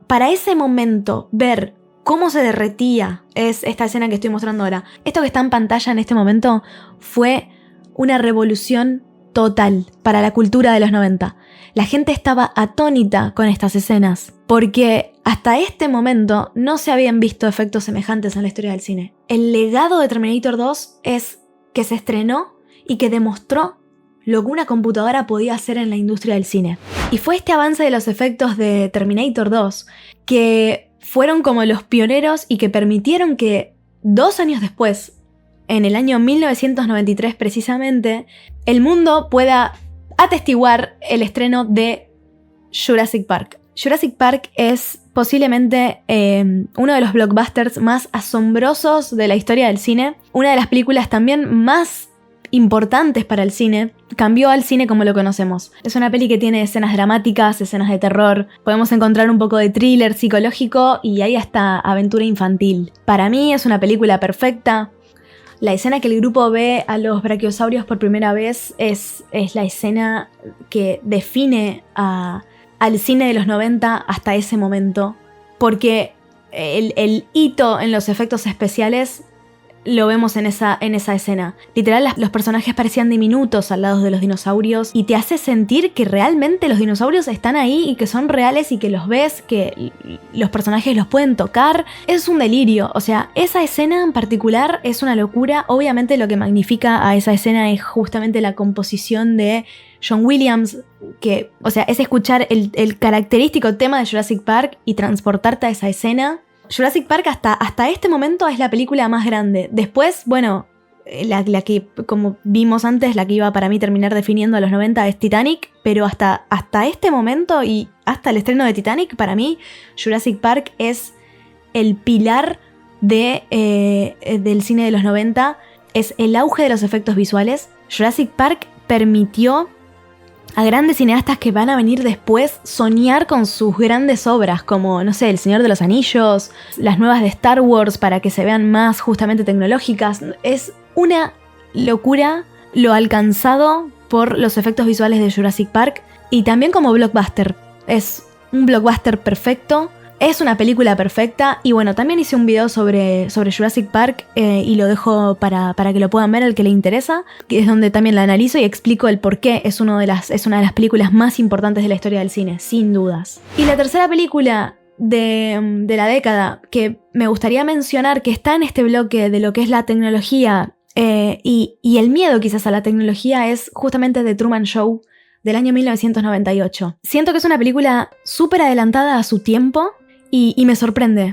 para ese momento ver cómo se derretía es esta escena que estoy mostrando ahora. Esto que está en pantalla en este momento fue una revolución total para la cultura de los 90. La gente estaba atónita con estas escenas, porque hasta este momento no se habían visto efectos semejantes en la historia del cine. El legado de Terminator 2 es que se estrenó y que demostró lo que una computadora podía hacer en la industria del cine. Y fue este avance de los efectos de Terminator 2 que fueron como los pioneros y que permitieron que 2 años después, en el año 1993 precisamente, el mundo pueda atestiguar el estreno de Jurassic Park. Jurassic Park es posiblemente uno de los blockbusters más asombrosos de la historia del cine, una de las películas también más importantes para el cine. Cambió al cine como lo conocemos. Es una peli que tiene escenas dramáticas, escenas de terror, podemos encontrar un poco de thriller psicológico y hay hasta aventura infantil. Para mí es una película perfecta. La escena que el grupo ve a los brachiosaurios por primera vez es la escena que define al cine de los 90 hasta ese momento, porque el hito en los efectos especiales lo vemos en esa escena. Literal, los personajes parecían diminutos al lado de los dinosaurios y te hace sentir que realmente los dinosaurios están ahí y que son reales y que los ves, que los personajes los pueden tocar. Es un delirio. O sea, esa escena en particular es una locura. Obviamente lo que magnifica a esa escena es justamente la composición de John Williams, que, o sea, es escuchar el característico tema de Jurassic Park y transportarte a esa escena. Jurassic Park hasta este momento es la película más grande. Después, bueno, la que, como vimos antes, la que iba para mí terminar definiendo a los 90 es Titanic, pero hasta este momento y hasta el estreno de Titanic, para mí Jurassic Park es el pilar del cine de los 90, es el auge de los efectos visuales. Jurassic Park permitió a grandes cineastas que van a venir después soñar con sus grandes obras, como, no sé, El Señor de los Anillos, las nuevas de Star Wars para que se vean más justamente tecnológicas. Es una locura lo alcanzado por los efectos visuales de Jurassic Park y también como blockbuster. Es un blockbuster perfecto. Es una película perfecta y bueno, también hice un video sobre Jurassic Park y lo dejo para que lo puedan ver al que le interesa, que es donde también la analizo y explico el por qué es una de las películas más importantes de la historia del cine, sin dudas. Y la tercera película de la década que me gustaría mencionar, que está en este bloque de lo que es la tecnología y el miedo quizás a la tecnología, es justamente The Truman Show del año 1998. Siento que es una película súper adelantada a su tiempo. Y me sorprende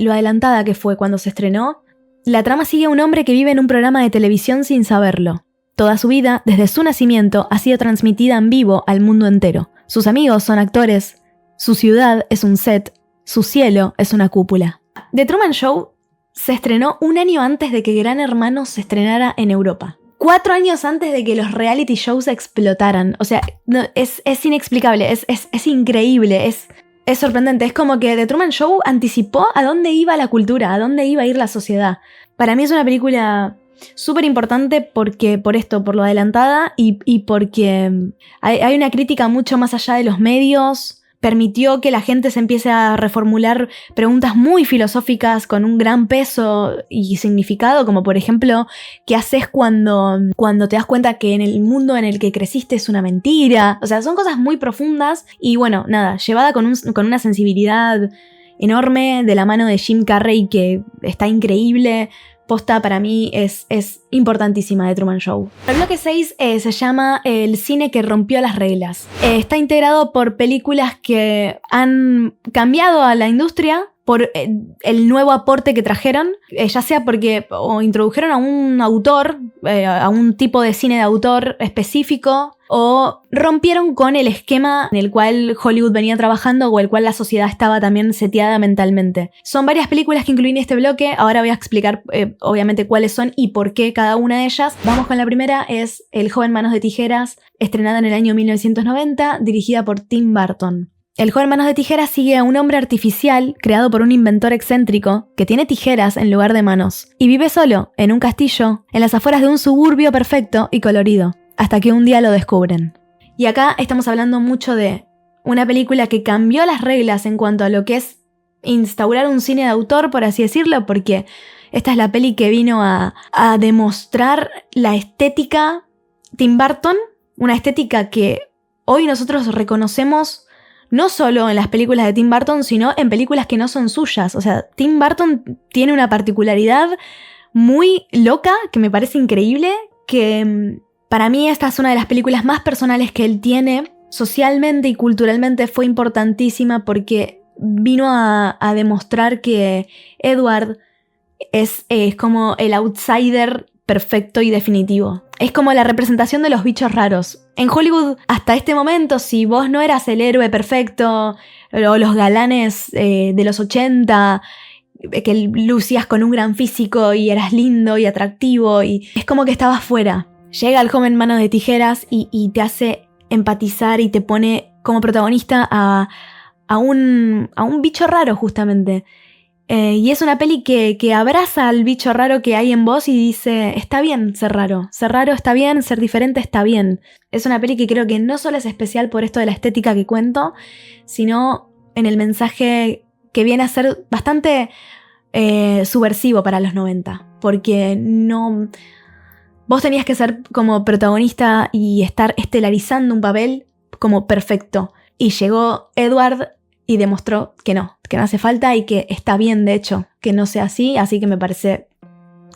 lo adelantada que fue cuando se estrenó. La trama sigue a un hombre que vive en un programa de televisión sin saberlo. Toda su vida, desde su nacimiento, ha sido transmitida en vivo al mundo entero. Sus amigos son actores, su ciudad es un set, su cielo es una cúpula. The Truman Show se estrenó un año antes de que Gran Hermano se estrenara en Europa. 4 años antes de que los reality shows explotaran. O sea, no, es inexplicable, es increíble, es Es sorprendente, es como que The Truman Show anticipó a dónde iba la cultura, a dónde iba a ir la sociedad. Para mí es una película súper importante porque, por lo adelantada y porque hay una crítica mucho más allá de los medios. Permitió que la gente se empiece a reformular preguntas muy filosóficas con un gran peso y significado, como por ejemplo, ¿qué haces cuando te das cuenta que en el mundo en el que creciste es una mentira? O sea, son cosas muy profundas y bueno, nada, llevada con una sensibilidad enorme de la mano de Jim Carrey que está increíble. Posta para mí es importantísima de Truman Show. El bloque 6 se llama El cine que rompió las reglas. Está integrado por películas que han cambiado a la industria por el nuevo aporte que trajeron, ya sea porque o introdujeron a un autor, a un tipo de cine de autor específico, o rompieron con el esquema en el cual Hollywood venía trabajando o el cual la sociedad estaba también seteada mentalmente. Son varias películas que incluí en este bloque, ahora voy a explicar obviamente cuáles son y por qué cada una de ellas. Vamos con la primera, es El joven manos de tijeras, estrenada en el año 1990, dirigida por Tim Burton. El joven manos de tijeras sigue a un hombre artificial creado por un inventor excéntrico que tiene tijeras en lugar de manos y vive solo, en un castillo, en las afueras de un suburbio perfecto y colorido, hasta que un día lo descubren. Y acá estamos hablando mucho de una película que cambió las reglas en cuanto a lo que es instaurar un cine de autor, por así decirlo, porque esta es la peli que vino a demostrar la estética Tim Burton, una estética que hoy nosotros reconocemos no solo en las películas de Tim Burton, sino en películas que no son suyas. O sea, Tim Burton tiene una particularidad muy loca, que me parece increíble, que para mí esta es una de las películas más personales que él tiene. Socialmente y culturalmente fue importantísima porque vino a demostrar que Edward es como el outsider perfecto y definitivo. Es como la representación de los bichos raros. En Hollywood, hasta este momento, si vos no eras el héroe perfecto o los galanes de los 80, que lucías con un gran físico y eras lindo y atractivo, y es como que estabas fuera. Llega el joven manos de tijeras y te hace empatizar y te pone como protagonista a un bicho raro, justamente. Y es una peli que abraza al bicho raro que hay en vos y dice, está bien ser raro está bien, ser diferente está bien. Es una peli que creo que no solo es especial por esto de la estética que cuento, sino en el mensaje que viene a ser bastante subversivo para los 90, porque no... Vos tenías que ser como protagonista y estar estelarizando un papel como perfecto. Y llegó Edward y demostró que no hace falta y que está bien, de hecho, que no sea así que me parece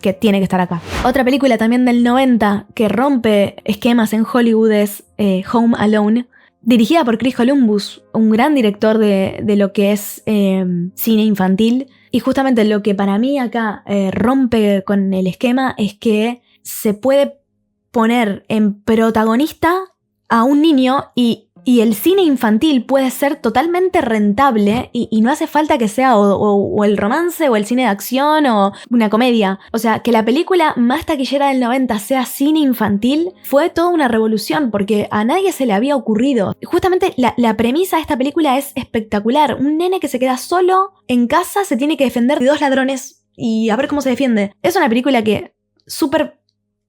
que tiene que estar acá. Otra película también del 90 que rompe esquemas en Hollywood es Home Alone, dirigida por Chris Columbus, un gran director de lo que es cine infantil. Y justamente lo que para mí acá rompe con el esquema es que se puede poner en protagonista a un niño y el cine infantil puede ser totalmente rentable y no hace falta que sea o el romance o el cine de acción o una comedia. O sea, que la película más taquillera del 90 sea cine infantil fue toda una revolución porque a nadie se le había ocurrido. Justamente la premisa de esta película es espectacular. Un nene que se queda solo en casa se tiene que defender de 2 ladrones y a ver cómo se defiende. Es una película que súper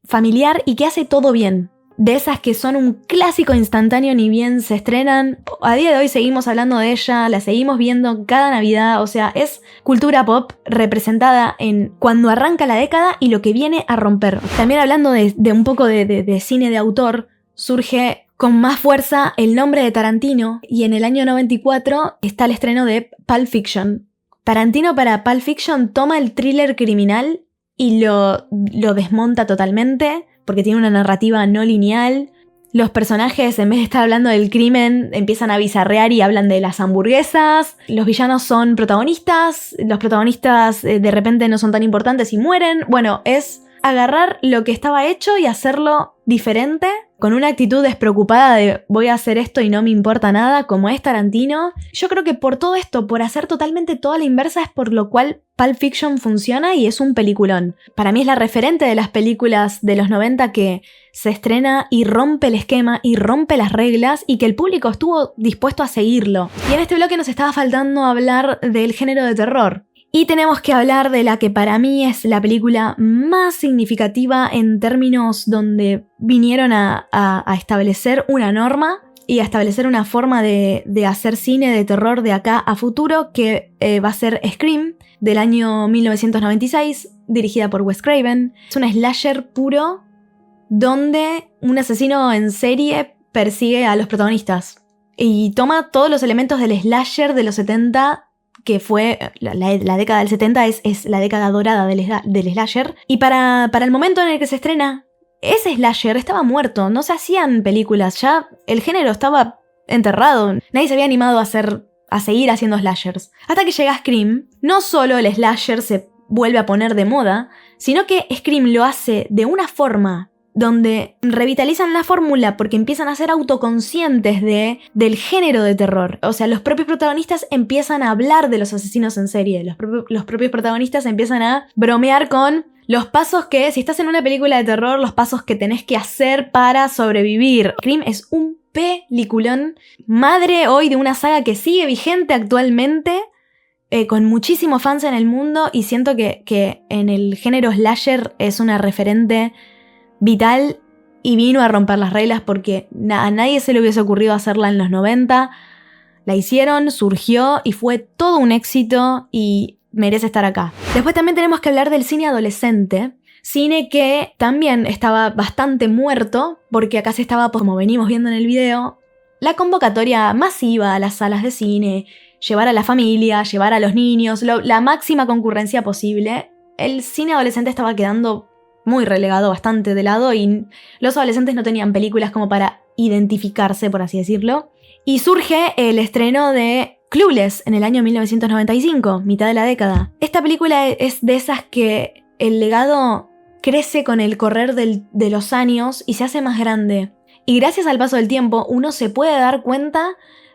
familiar y que hace todo bien. De esas que son un clásico instantáneo ni bien se estrenan. A día de hoy seguimos hablando de ella, la seguimos viendo cada Navidad. O sea, es cultura pop representada en cuando arranca la década y lo que viene a romper. También hablando de un poco de cine de autor, surge con más fuerza el nombre de Tarantino. Y en el año 94 está el estreno de Pulp Fiction. Tarantino para Pulp Fiction toma el thriller criminal y lo desmonta totalmente, porque tiene una narrativa no lineal. Los personajes, en vez de estar hablando del crimen, empiezan a bizarrear y hablan de las hamburguesas. Los villanos son protagonistas. Los protagonistas de repente no son tan importantes y mueren. Bueno, es agarrar lo que estaba hecho y hacerlo diferente, con una actitud despreocupada de voy a hacer esto y no me importa nada, como es Tarantino. Yo creo que por todo esto, por hacer totalmente toda la inversa, es por lo cual Pulp Fiction funciona y es un peliculón. Para mí es la referente de las películas de los 90 que se estrena y rompe el esquema y rompe las reglas y que el público estuvo dispuesto a seguirlo. Y en este bloque nos estaba faltando hablar del género de terror. Y tenemos que hablar de la que para mí es la película más significativa en términos donde vinieron a establecer una norma y a establecer una forma de hacer cine de terror de acá a futuro, que va a ser Scream, del año 1996, dirigida por Wes Craven. Es un slasher puro donde un asesino en serie persigue a los protagonistas y toma todos los elementos del slasher de los 70, que fue la década del 70 es la década dorada del slasher. Y para el momento en el que se estrena, ese slasher estaba muerto, no se hacían películas, ya el género estaba enterrado, nadie se había animado a seguir haciendo slashers. Hasta que llega Scream, no solo el slasher se vuelve a poner de moda, sino que Scream lo hace de una forma donde revitalizan la fórmula porque empiezan a ser autoconscientes del género de terror. O sea, los propios protagonistas empiezan a hablar de los asesinos en serie. Los propios protagonistas empiezan a bromear con los pasos que, si estás en una película de terror, los pasos que tenés que hacer para sobrevivir. Scream es un peliculón, madre hoy de una saga que sigue vigente actualmente, con muchísimos fans en el mundo, y siento que en el género slasher es una referente vital y vino a romper las reglas porque a nadie se le hubiese ocurrido hacerla en los 90. La hicieron, surgió y fue todo un éxito y merece estar acá. Después también tenemos que hablar del cine adolescente. Cine que también estaba bastante muerto porque acá se estaba, como venimos viendo en el video, la convocatoria masiva a las salas de cine, llevar a la familia, llevar a los niños, la máxima concurrencia posible. El cine adolescente estaba quedando muy relegado, bastante de lado, y los adolescentes no tenían películas como para identificarse, por así decirlo. Y surge el estreno de Clueless en el año 1995, mitad de la década. Esta película es de esas que el legado crece con el correr de los años y se hace más grande. Y gracias al paso del tiempo uno se puede dar cuenta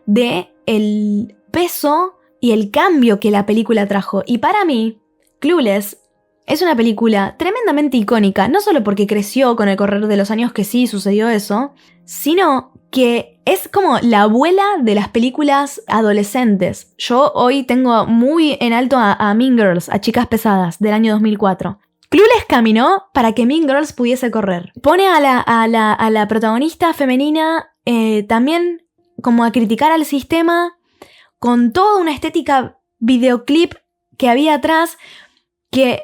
de el peso y el cambio que la película trajo. Y para mí, Clueless es una película tremendamente icónica, no solo porque creció con el correr de los años, que sí sucedió eso, sino que es como la abuela de las películas adolescentes. Yo hoy tengo muy en alto a Mean Girls, a Chicas Pesadas, del año 2004. Clueless caminó para que Mean Girls pudiese correr. Pone a la protagonista femenina también como a criticar al sistema, con toda una estética videoclip que había atrás, que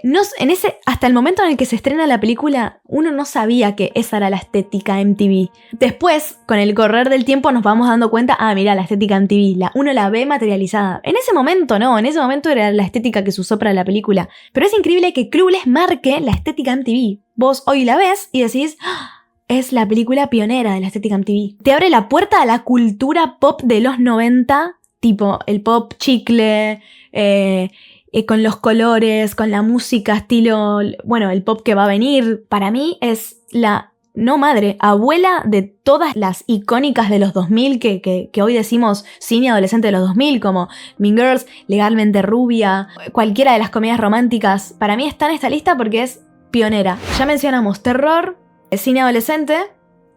hasta el momento en el que se estrena la película, uno no sabía que esa era la estética MTV. Después, con el correr del tiempo, nos vamos dando cuenta, mira, la estética MTV, uno la ve materializada. En ese momento no, en ese momento era la estética que se usó para la película. Pero es increíble que Clueless marque la estética MTV. Vos hoy la ves y decís, es la película pionera de la estética MTV. Te abre la puerta a la cultura pop de los 90, tipo el pop chicle, con los colores, con la música, estilo, bueno, el pop que va a venir. Para mí es abuela de todas las icónicas de los 2000 que hoy decimos cine adolescente de los 2000, como Mean Girls, Legalmente Rubia, cualquiera de las comedias románticas. Para mí está en esta lista porque es pionera. Ya mencionamos terror, cine adolescente,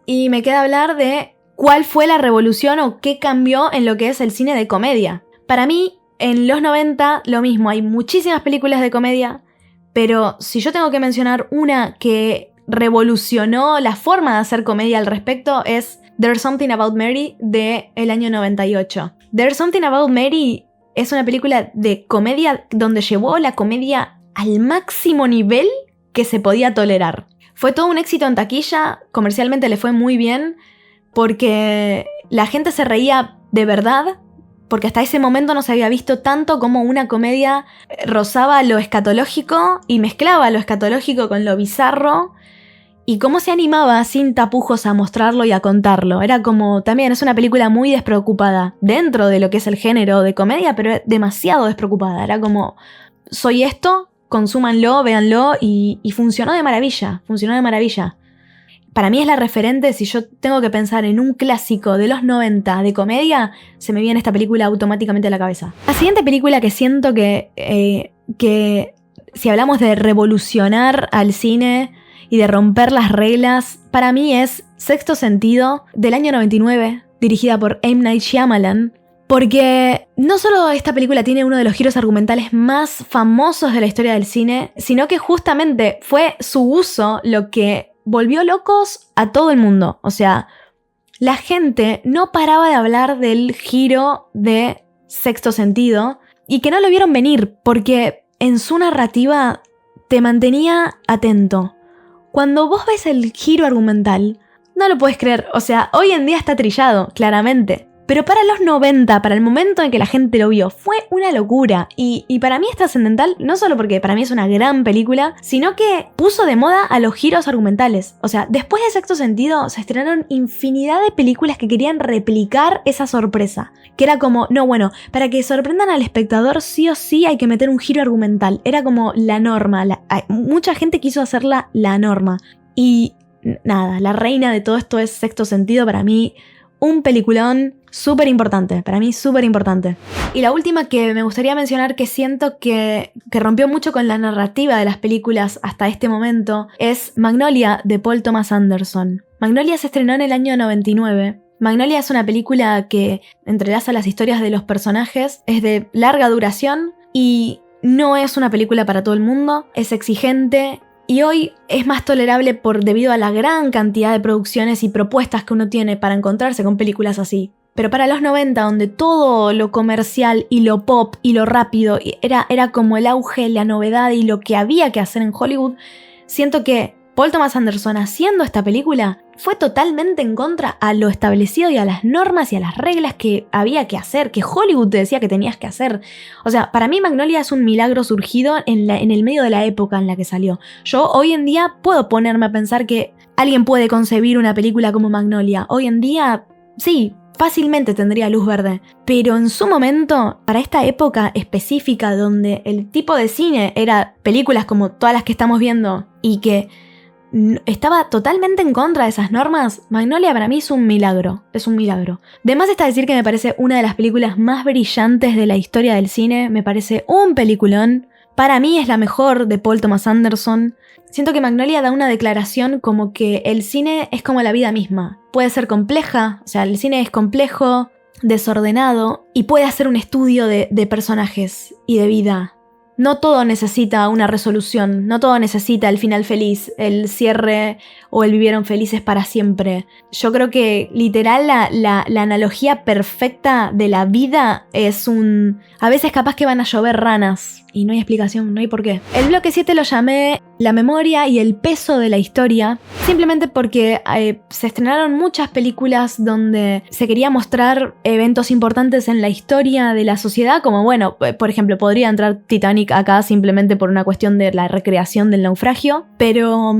y me queda hablar de cuál fue la revolución o qué cambió en lo que es el cine de comedia. Para mí, en los 90, lo mismo, hay muchísimas películas de comedia, pero si yo tengo que mencionar una que revolucionó la forma de hacer comedia al respecto, es There's Something About Mary del año 98. There's Something About Mary es una película de comedia donde llevó la comedia al máximo nivel que se podía tolerar. Fue todo un éxito en taquilla, comercialmente le fue muy bien, porque la gente se reía de verdad, porque hasta ese momento no se había visto tanto como una comedia rozaba lo escatológico y mezclaba lo escatológico con lo bizarro, y cómo se animaba sin tapujos a mostrarlo y a contarlo. Era como, también es una película muy despreocupada dentro de lo que es el género de comedia, pero demasiado despreocupada. Era como, soy esto, consúmanlo, véanlo, y funcionó de maravilla, para mí es la referente. Si yo tengo que pensar en un clásico de los 90 de comedia, se me viene esta película automáticamente a la cabeza. La siguiente película que siento que si hablamos de revolucionar al cine y de romper las reglas, para mí es Sexto Sentido, del año 99, dirigida por M. Night Shyamalan. Porque no solo esta película tiene uno de los giros argumentales más famosos de la historia del cine, sino que justamente fue su uso lo que volvió locos a todo el mundo. O sea, la gente no paraba de hablar del giro de Sexto Sentido y que no lo vieron venir porque en su narrativa te mantenía atento. Cuando vos ves el giro argumental, no lo puedes creer. O sea, hoy en día está trillado, claramente. Pero para los 90, para el momento en que la gente lo vio, fue una locura. Y para mí es trascendental, no solo porque para mí es una gran película, sino que puso de moda a los giros argumentales. O sea, después de Sexto Sentido se estrenaron infinidad de películas que querían replicar esa sorpresa. Que era como, no, bueno, para que sorprendan al espectador sí o sí hay que meter un giro argumental. Era como la norma. Mucha gente quiso hacerla la norma. Y nada, la reina de todo esto es Sexto Sentido. Para mí, un peliculón súper importante, para mí súper importante. Y la última que me gustaría mencionar, que siento que rompió mucho con la narrativa de las películas hasta este momento, es Magnolia, de Paul Thomas Anderson. Magnolia se estrenó en el año 99. Magnolia es una película que entrelaza las historias de los personajes, es de larga duración y no es una película para todo el mundo, es exigente. Y hoy es más tolerable debido a la gran cantidad de producciones y propuestas que uno tiene para encontrarse con películas así. Pero para los 90, donde todo lo comercial y lo pop y lo rápido era como el auge, la novedad y lo que había que hacer en Hollywood, siento que Paul Thomas Anderson haciendo esta película fue totalmente en contra a lo establecido y a las normas y a las reglas que había que hacer, que Hollywood te decía que tenías que hacer. O sea, para mí Magnolia es un milagro surgido en el medio de la época en la que salió. Yo hoy en día puedo ponerme a pensar que alguien puede concebir una película como Magnolia. Hoy en día, sí, fácilmente tendría luz verde. Pero en su momento, para esta época específica donde el tipo de cine era películas como todas las que estamos viendo y que estaba totalmente en contra de esas normas, Magnolia para mí es un milagro, De más está decir que me parece una de las películas más brillantes de la historia del cine, me parece un peliculón, para mí es la mejor de Paul Thomas Anderson. Siento que Magnolia da una declaración como que el cine es como la vida misma, puede ser compleja, o sea, el cine es complejo, desordenado y puede hacer un estudio de personajes y de vida. No todo necesita una resolución, no todo necesita el final feliz, el cierre o el vivieron felices para siempre. Yo creo que literal la analogía perfecta de la vida es a veces capaz que van a llover ranas y no hay explicación, no hay por qué. El bloque 7 lo llamé La memoria y el peso de la historia, simplemente porque se estrenaron muchas películas donde se quería mostrar eventos importantes en la historia de la sociedad, como bueno, por ejemplo, podría entrar Titanic acá simplemente por una cuestión de la recreación del naufragio, pero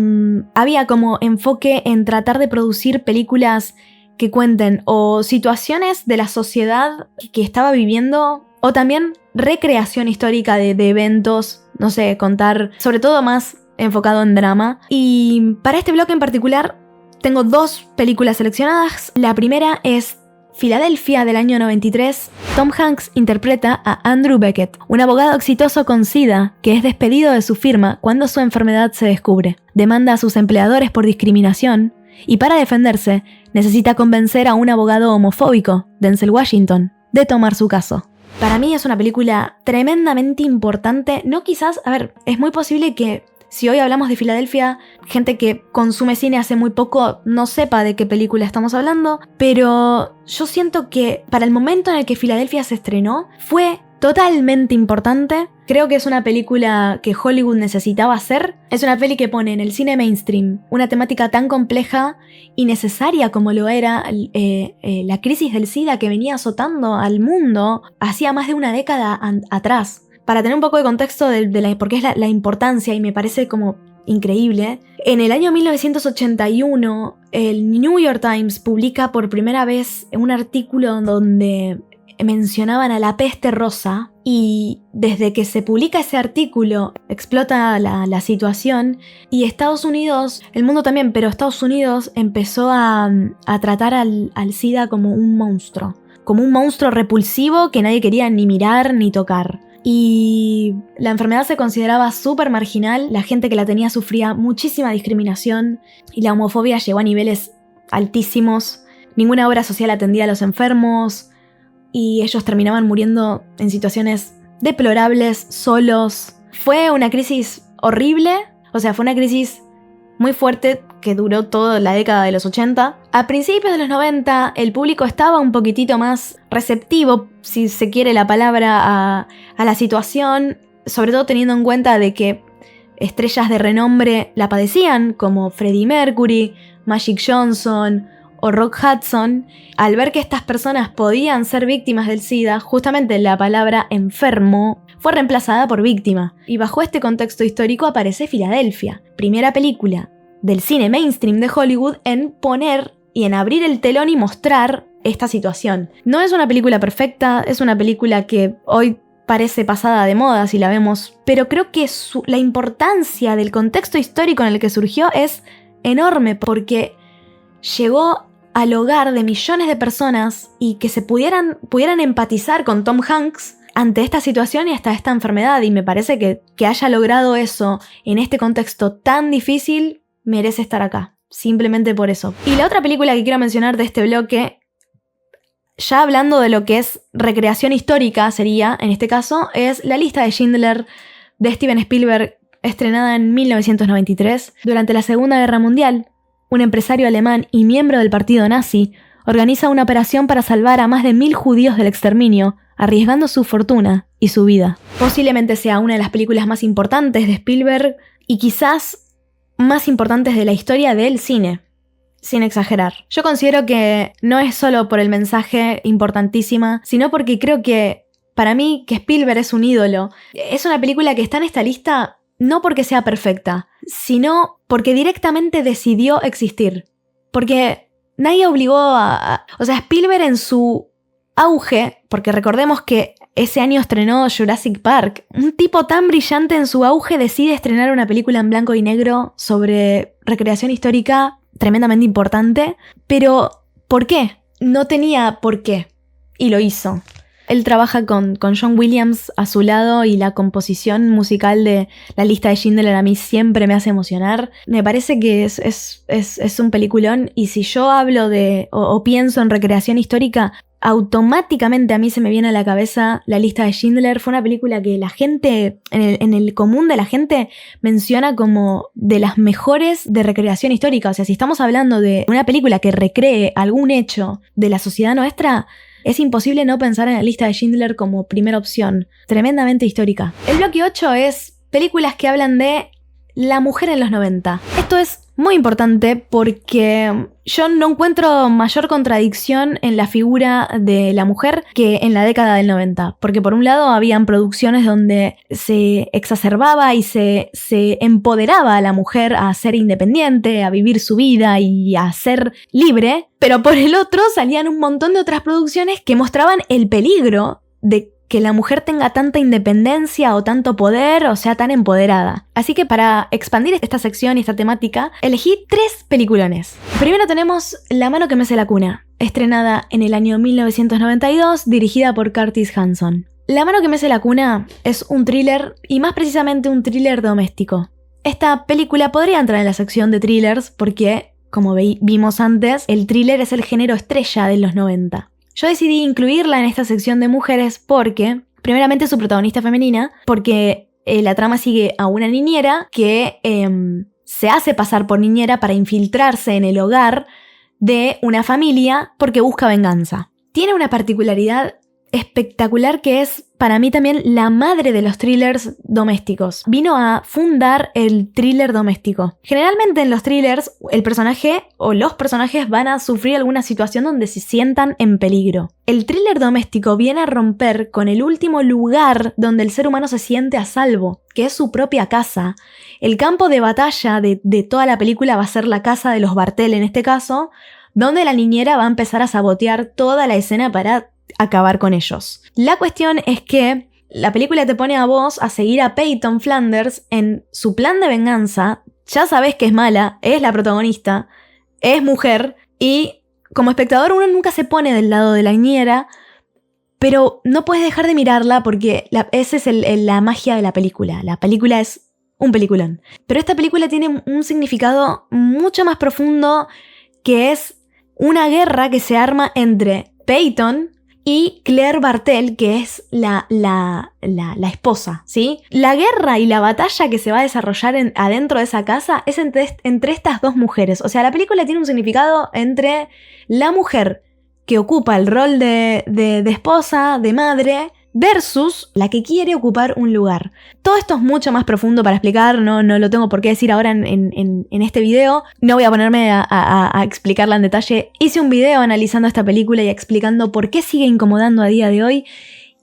había como enfoque en tratar de producir películas que cuenten o situaciones de la sociedad que estaba viviendo o también recreación histórica de eventos, no sé, contar sobre todo más enfocado en drama. Y para este bloque en particular tengo 2 películas seleccionadas. La primera es Filadelfia, del año 93. Tom Hanks interpreta a Andrew Beckett, un abogado exitoso con SIDA que es despedido de su firma cuando su enfermedad se descubre. Demanda a sus empleadores por discriminación y para defenderse necesita convencer a un abogado homofóbico, Denzel Washington, de tomar su caso. Para mí es una película tremendamente importante. No quizás, es muy posible que si hoy hablamos de Filadelfia, gente que consume cine hace muy poco no sepa de qué película estamos hablando, pero yo siento que para el momento en el que Filadelfia se estrenó fue totalmente importante. Creo que es una película que Hollywood necesitaba hacer. Es una peli que pone en el cine mainstream una temática tan compleja y necesaria como lo era la crisis del SIDA que venía azotando al mundo hacía más de una década atrás. Para tener un poco de contexto de por qué es la importancia, y me parece como increíble, en el año 1981 el New York Times publica por primera vez un artículo donde mencionaban a la peste rosa Y desde que se publica ese artículo, explota la situación y Estados Unidos, el mundo también, pero Estados Unidos empezó a tratar al SIDA como un monstruo repulsivo que nadie quería ni mirar ni tocar. Y la enfermedad se consideraba súper marginal, la gente que la tenía sufría muchísima discriminación y la homofobia llegó a niveles altísimos. Ninguna obra social atendía a los enfermos y ellos terminaban muriendo en situaciones deplorables, solos. Fue una crisis horrible, fue una crisis muy fuerte que duró toda la década de los 80. A principios de los 90 el público estaba un poquitito más receptivo, si se quiere la palabra, a la situación, sobre todo teniendo en cuenta de que estrellas de renombre la padecían, como Freddie Mercury, Magic Johnson o Rock Hudson. Al ver que estas personas podían ser víctimas del SIDA, justamente la palabra enfermo fue reemplazada por víctima. Y bajo este contexto histórico aparece Filadelfia, primera película del cine mainstream de Hollywood en poner y en abrir el telón y mostrar esta situación. No es una película perfecta, es una película que hoy parece pasada de moda si la vemos, pero creo que la importancia del contexto histórico en el que surgió es enorme porque llegó al hogar de millones de personas y que se pudieran empatizar con Tom Hanks ante esta situación y hasta esta enfermedad, y me parece que haya logrado eso en este contexto tan difícil merece estar acá, simplemente por eso. Y la otra película que quiero mencionar de este bloque, ya hablando de lo que es recreación histórica sería, en este caso, es La lista de Schindler de Steven Spielberg, estrenada en 1993. Durante la Segunda Guerra Mundial, un empresario alemán y miembro del partido nazi organiza una operación para salvar a más de 1000 judíos del exterminio, arriesgando su fortuna y su vida. Posiblemente sea una de las películas más importantes de Spielberg y quizás más importantes de la historia del cine, sin exagerar. Yo considero que no es solo por el mensaje importantísima, sino porque creo que, para mí, que Spielberg es un ídolo. Es una película que está en esta lista no porque sea perfecta, sino porque directamente decidió existir. Porque nadie obligó Spielberg en su auge, porque recordemos que ese año estrenó Jurassic Park. Un tipo tan brillante en su auge decide estrenar una película en blanco y negro sobre recreación histórica tremendamente importante. Pero, ¿por qué? No tenía por qué. Y lo hizo. Él trabaja con John Williams a su lado y la composición musical de La lista de Schindler a mí siempre me hace emocionar. Me parece que es un peliculón y si yo hablo o pienso en recreación histórica, automáticamente a mí se me viene a la cabeza La lista de Schindler. Fue una película que la gente, en el común de la gente, menciona como de las mejores de recreación histórica. Si estamos hablando de una película que recree algún hecho de la sociedad nuestra, es imposible no pensar en La lista de Schindler como primera opción. Tremendamente histórica. El bloque 8 es películas que hablan de la mujer en los 90. Esto es muy importante porque yo no encuentro mayor contradicción en la figura de la mujer que en la década del 90. Porque por un lado habían producciones donde se exacerbaba y se empoderaba a la mujer a ser independiente, a vivir su vida y a ser libre. Pero por el otro salían un montón de otras producciones que mostraban el peligro de que la mujer tenga tanta independencia o tanto poder o sea tan empoderada. Así que para expandir esta sección y esta temática, elegí 3 peliculones. Primero tenemos La mano que mece la cuna, estrenada en el año 1992, dirigida por Curtis Hanson. La mano que mece la cuna es un thriller, y más precisamente un thriller doméstico. Esta película podría entrar en la sección de thrillers porque, como vimos antes, el thriller es el género estrella de los 90. Yo decidí incluirla en esta sección de mujeres porque, primeramente, su protagonista es femenina, porque la trama sigue a una niñera que se hace pasar por niñera para infiltrarse en el hogar de una familia porque busca venganza. Tiene una particularidad espectacular que es, para mí también, la madre de los thrillers domésticos. Vino a fundar el thriller doméstico. Generalmente en los thrillers, el personaje o los personajes van a sufrir alguna situación donde se sientan en peligro. El thriller doméstico viene a romper con el último lugar donde el ser humano se siente a salvo, que es su propia casa. El campo de batalla de toda la película va a ser la casa de los Bartell en este caso, donde la niñera va a empezar a sabotear toda la escena para acabar con ellos. La cuestión es que la película te pone a vos a seguir a Peyton Flanders en su plan de venganza. Ya sabés que es mala, es la protagonista, es mujer, y como espectador uno nunca se pone del lado de la niñera, pero no puedes dejar de mirarla porque esa es la magia de la película. La película es un peliculón. Pero esta película tiene un significado mucho más profundo, que es una guerra que se arma entre Peyton y Claire Bartel, que es la esposa, ¿sí? La guerra y la batalla que se va a desarrollar adentro de esa casa es entre estas dos mujeres. O sea, la película tiene un significado entre la mujer que ocupa el rol de esposa, de madre, versus la que quiere ocupar un lugar. Todo esto es mucho más profundo para explicar, no lo tengo por qué decir ahora en este video. No voy a ponerme a explicarla en detalle. Hice un video analizando esta película y explicando por qué sigue incomodando a día de hoy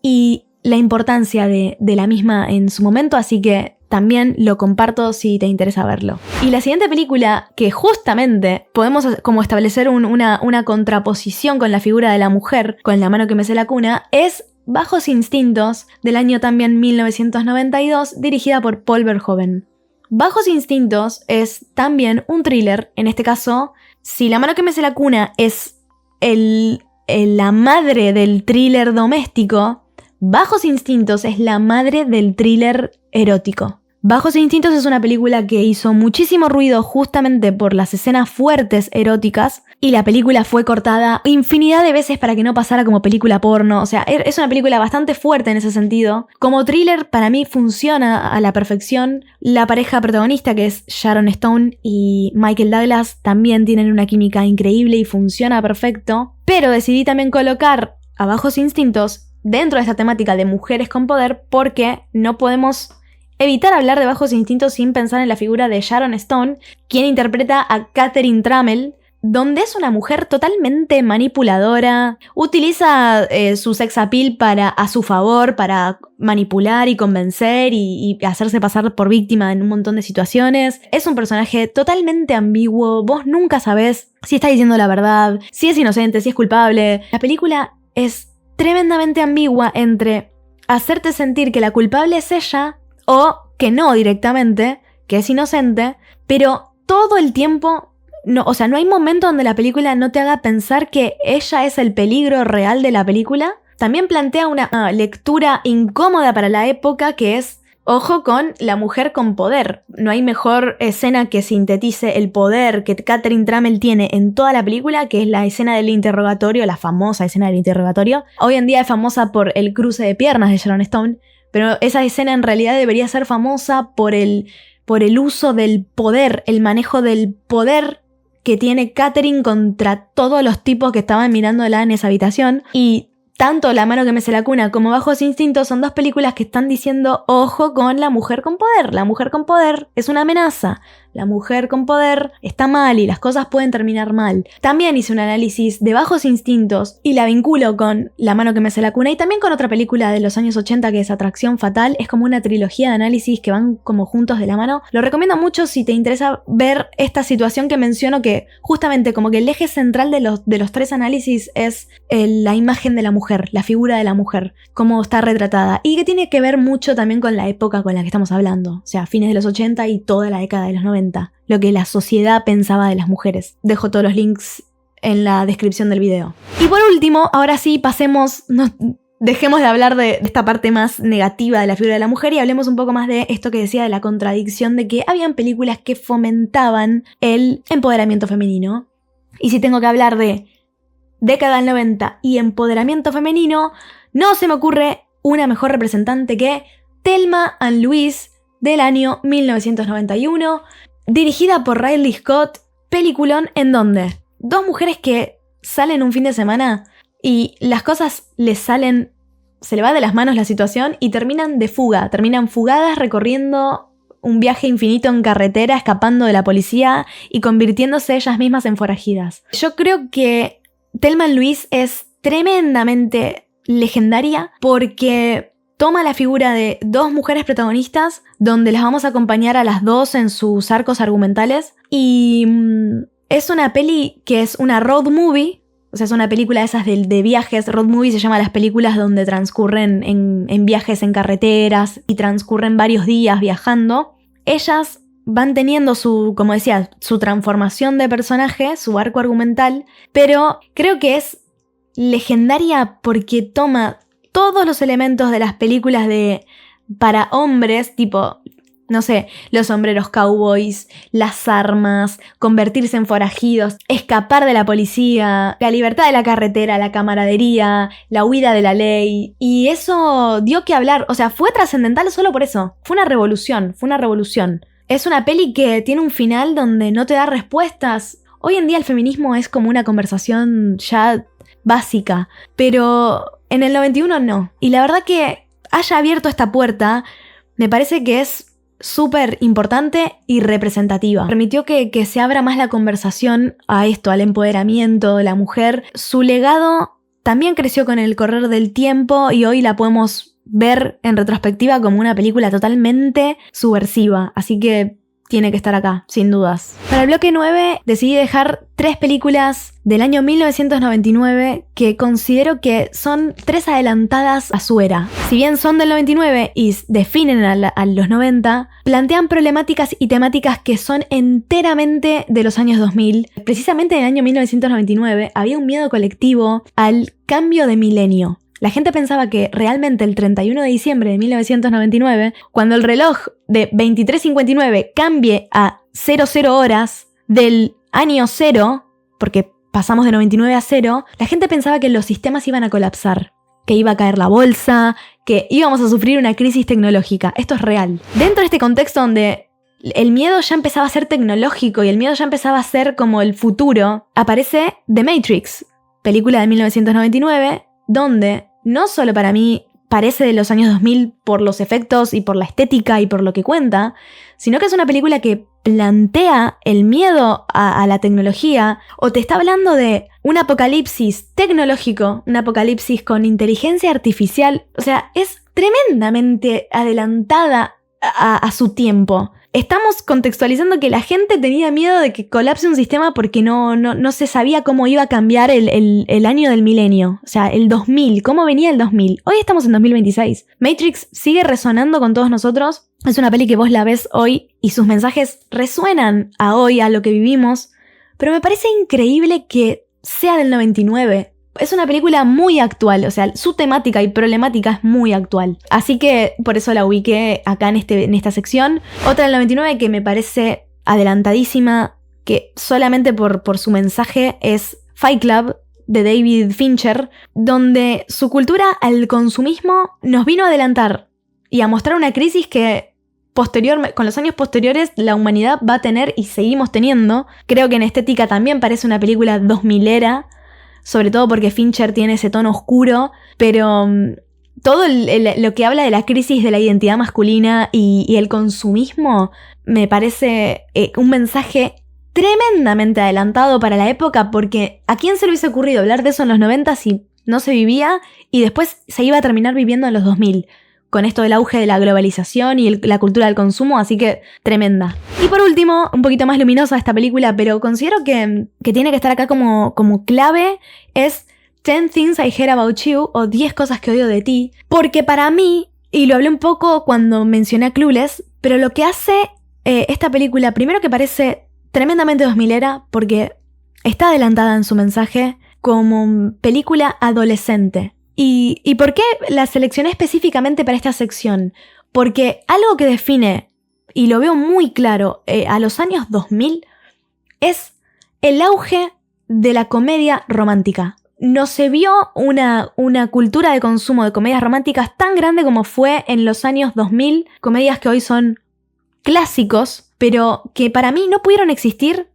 y la importancia de la misma en su momento, así que también lo comparto si te interesa verlo. Y la siguiente película, que justamente podemos como establecer una contraposición con la figura de la mujer, con La mano que mece la cuna, es Bajos Instintos, del año también 1992, dirigida por Paul Verhoeven. Bajos Instintos es también un thriller, en este caso, si La mano que mece la cuna es la madre del thriller doméstico, Bajos Instintos es la madre del thriller erótico. Bajos Instintos es una película que hizo muchísimo ruido justamente por las escenas fuertes eróticas y la película fue cortada infinidad de veces para que no pasara como película porno. O sea, es una película bastante fuerte en ese sentido. Como thriller para mí funciona a la perfección. La pareja protagonista, que es Sharon Stone y Michael Douglas, también tienen una química increíble y funciona perfecto. Pero decidí también colocar a Bajos Instintos dentro de esta temática de mujeres con poder porque no podemos evitar hablar de Bajos Instintos sin pensar en la figura de Sharon Stone, quien interpreta a Katherine Trammell, donde es una mujer totalmente manipuladora, utiliza su sex appeal a su favor, para manipular y convencer y hacerse pasar por víctima en un montón de situaciones. Es un personaje totalmente ambiguo, vos nunca sabés si está diciendo la verdad, si es inocente, si es culpable. La película es tremendamente ambigua entre hacerte sentir que la culpable es ella o que no directamente, que es inocente, pero todo el tiempo, no hay momento donde la película no te haga pensar que ella es el peligro real de la película. También plantea una lectura incómoda para la época, que es, ojo con la mujer con poder. No hay mejor escena que sintetice el poder que Katherine Trammell tiene en toda la película, que es la escena del interrogatorio, la famosa escena del interrogatorio. Hoy en día es famosa por el cruce de piernas de Sharon Stone, pero esa escena en realidad debería ser famosa por el uso del poder, el manejo del poder que tiene Katherine contra todos los tipos que estaban mirándola en esa habitación. Y tanto La mano que mece la cuna como Bajos Instintos son dos películas que están diciendo ojo con la mujer con poder. La mujer con poder es una amenaza. La mujer con poder está mal y las cosas pueden terminar mal. También hice un análisis de Bajos Instintos y la vinculo con La mano que mece la cuna y también con otra película de los años 80 que es Atracción Fatal. Es como una trilogía de análisis que van como juntos de la mano. Lo recomiendo mucho si te interesa ver esta situación que menciono, que justamente como que el eje central de los tres análisis es la imagen de la mujer, la figura de la mujer, cómo está retratada y que tiene que ver mucho también con la época con la que estamos hablando, o sea, fines de los 80 y toda la década de los 90. Lo que la sociedad pensaba de las mujeres. Dejo todos los links en la descripción del video. Y por último, ahora sí, dejemos de hablar de esta parte más negativa de la figura de la mujer y hablemos un poco más de esto que decía de la contradicción de que habían películas que fomentaban el empoderamiento femenino. Y si tengo que hablar de década del 90 y empoderamiento femenino, no se me ocurre una mejor representante que Thelma and Louise del año 1991, dirigida por Ridley Scott, peliculón en donde dos mujeres que salen un fin de semana y las cosas les salen, se le va de las manos la situación y terminan fugadas recorriendo un viaje infinito en carretera, escapando de la policía y convirtiéndose ellas mismas en forajidas. Yo creo que Thelma and Louise es tremendamente legendaria porque toma la figura de dos mujeres protagonistas donde las vamos a acompañar a las dos en sus arcos argumentales y es una peli que es una road movie, O sea, es una película de esas de viajes. Road movie se llama las películas donde transcurren en viajes en carreteras y transcurren varios días viajando. Ellas van teniendo como decía, su transformación de personaje, su arco argumental, pero creo que es legendaria porque toma todos los elementos de las películas para hombres, tipo, no sé, los sombreros cowboys, las armas, convertirse en forajidos, escapar de la policía, la libertad de la carretera, la camaradería, la huida de la ley. Y eso dio que hablar, o sea, fue trascendental solo por eso. Fue una revolución. Es una peli que tiene un final donde no te da respuestas. Hoy en día el feminismo es como una conversación ya básica, pero en el 91 no. Y la verdad que haya abierto esta puerta me parece que es súper importante y representativa. Permitió que se abra más la conversación a esto, al empoderamiento de la mujer. Su legado también creció con el correr del tiempo y hoy la podemos ver en retrospectiva como una película totalmente subversiva. Así que tiene que estar acá, sin dudas. Para el bloque 9 decidí dejar 3 películas del año 1999 que considero que son 3 adelantadas a su era. Si bien son del 99 y definen a los 90, plantean problemáticas y temáticas que son enteramente de los años 2000. Precisamente en el año 1999 había un miedo colectivo al cambio de milenio. La gente pensaba que realmente el 31 de diciembre de 1999, cuando el reloj de 23:59 cambie a 00 horas del año 0, porque pasamos de 99 a 0, la gente pensaba que los sistemas iban a colapsar, que iba a caer la bolsa, que íbamos a sufrir una crisis tecnológica. Esto es real. Dentro de este contexto donde el miedo ya empezaba a ser tecnológico y el miedo ya empezaba a ser como el futuro, aparece The Matrix, película de 1999, donde no solo para mí parece de los años 2000 por los efectos y por la estética y por lo que cuenta, sino que es una película que plantea el miedo a la tecnología o te está hablando de un apocalipsis tecnológico, un apocalipsis con inteligencia artificial. O sea, es tremendamente adelantada a su tiempo. Estamos contextualizando que la gente tenía miedo de que colapse un sistema porque no se sabía cómo iba a cambiar el año del milenio. O sea, el 2000, cómo venía el 2000. Hoy estamos en 2026. Matrix sigue resonando con todos nosotros. Es una peli que vos la ves hoy y sus mensajes resuenan a hoy, a lo que vivimos. Pero me parece increíble que sea del 99. Es una película muy actual, o sea, su temática y problemática es muy actual. Así que por eso la ubiqué acá en esta sección. Otra del 99 que me parece adelantadísima, que solamente por su mensaje, es Fight Club de David Fincher, donde su cultura al consumismo nos vino a adelantar y a mostrar una crisis que con los años posteriores la humanidad va a tener y seguimos teniendo. Creo que en estética también parece una película 2000era, sobre todo porque Fincher tiene ese tono oscuro, pero todo lo que habla de la crisis de la identidad masculina y el consumismo me parece un mensaje tremendamente adelantado para la época, porque ¿a quién se le hubiese ocurrido hablar de eso en los 90 si no se vivía y después se iba a terminar viviendo en los 2000? Con esto del auge de la globalización y la cultura del consumo, así que tremenda. Y por último, un poquito más luminosa esta película, pero considero que tiene que estar acá como clave, es 10 Things I Hate About You, o 10 cosas que odio de ti, porque para mí, y lo hablé un poco cuando mencioné a Clueless, pero lo que hace esta película, primero que parece tremendamente 2000era, porque está adelantada en su mensaje como película adolescente. ¿Y por qué la seleccioné específicamente para esta sección? Porque algo que define, y lo veo muy claro, a los años 2000, es el auge de la comedia romántica. No se vio una cultura de consumo de comedias románticas tan grande como fue en los años 2000, comedias que hoy son clásicos, pero que para mí no pudieron existir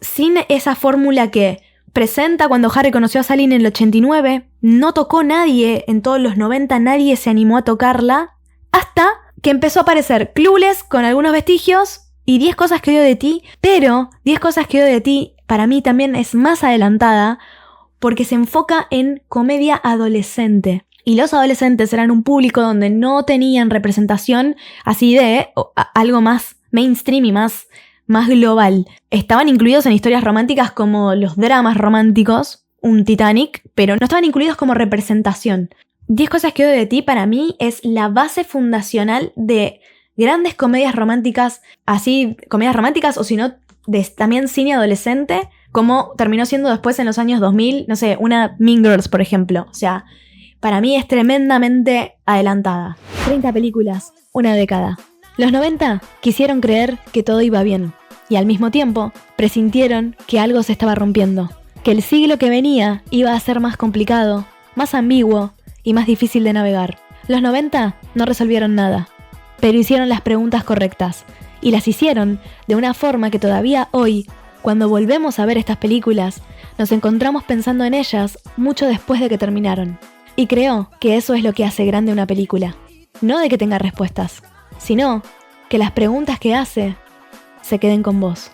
sin esa fórmula que presenta cuando Harry conoció a Sally en el 89, no tocó nadie en todos los 90, nadie se animó a tocarla, hasta que empezó a aparecer Clueless con algunos vestigios y 10 cosas que odio de ti, pero 10 cosas que odio de ti para mí también es más adelantada porque se enfoca en comedia adolescente. Y los adolescentes eran un público donde no tenían representación así de algo más mainstream y más global. Estaban incluidos en historias románticas como los dramas románticos, un Titanic, pero no estaban incluidos como representación. 10 cosas que odio de ti para mí es la base fundacional de grandes comedias románticas, así comedias románticas o si no, también cine adolescente, como terminó siendo después en los años 2000, no sé, una Mean Girls, por ejemplo. O sea, para mí es tremendamente adelantada. 30 películas, una década. Los 90 quisieron creer que todo iba bien y al mismo tiempo presintieron que algo se estaba rompiendo, que el siglo que venía iba a ser más complicado, más ambiguo y más difícil de navegar. Los 90 no resolvieron nada, pero hicieron las preguntas correctas y las hicieron de una forma que todavía hoy, cuando volvemos a ver estas películas, nos encontramos pensando en ellas mucho después de que terminaron. Y creo que eso es lo que hace grande una película. No de que tenga respuestas, sino que las preguntas que hace se queden con vos.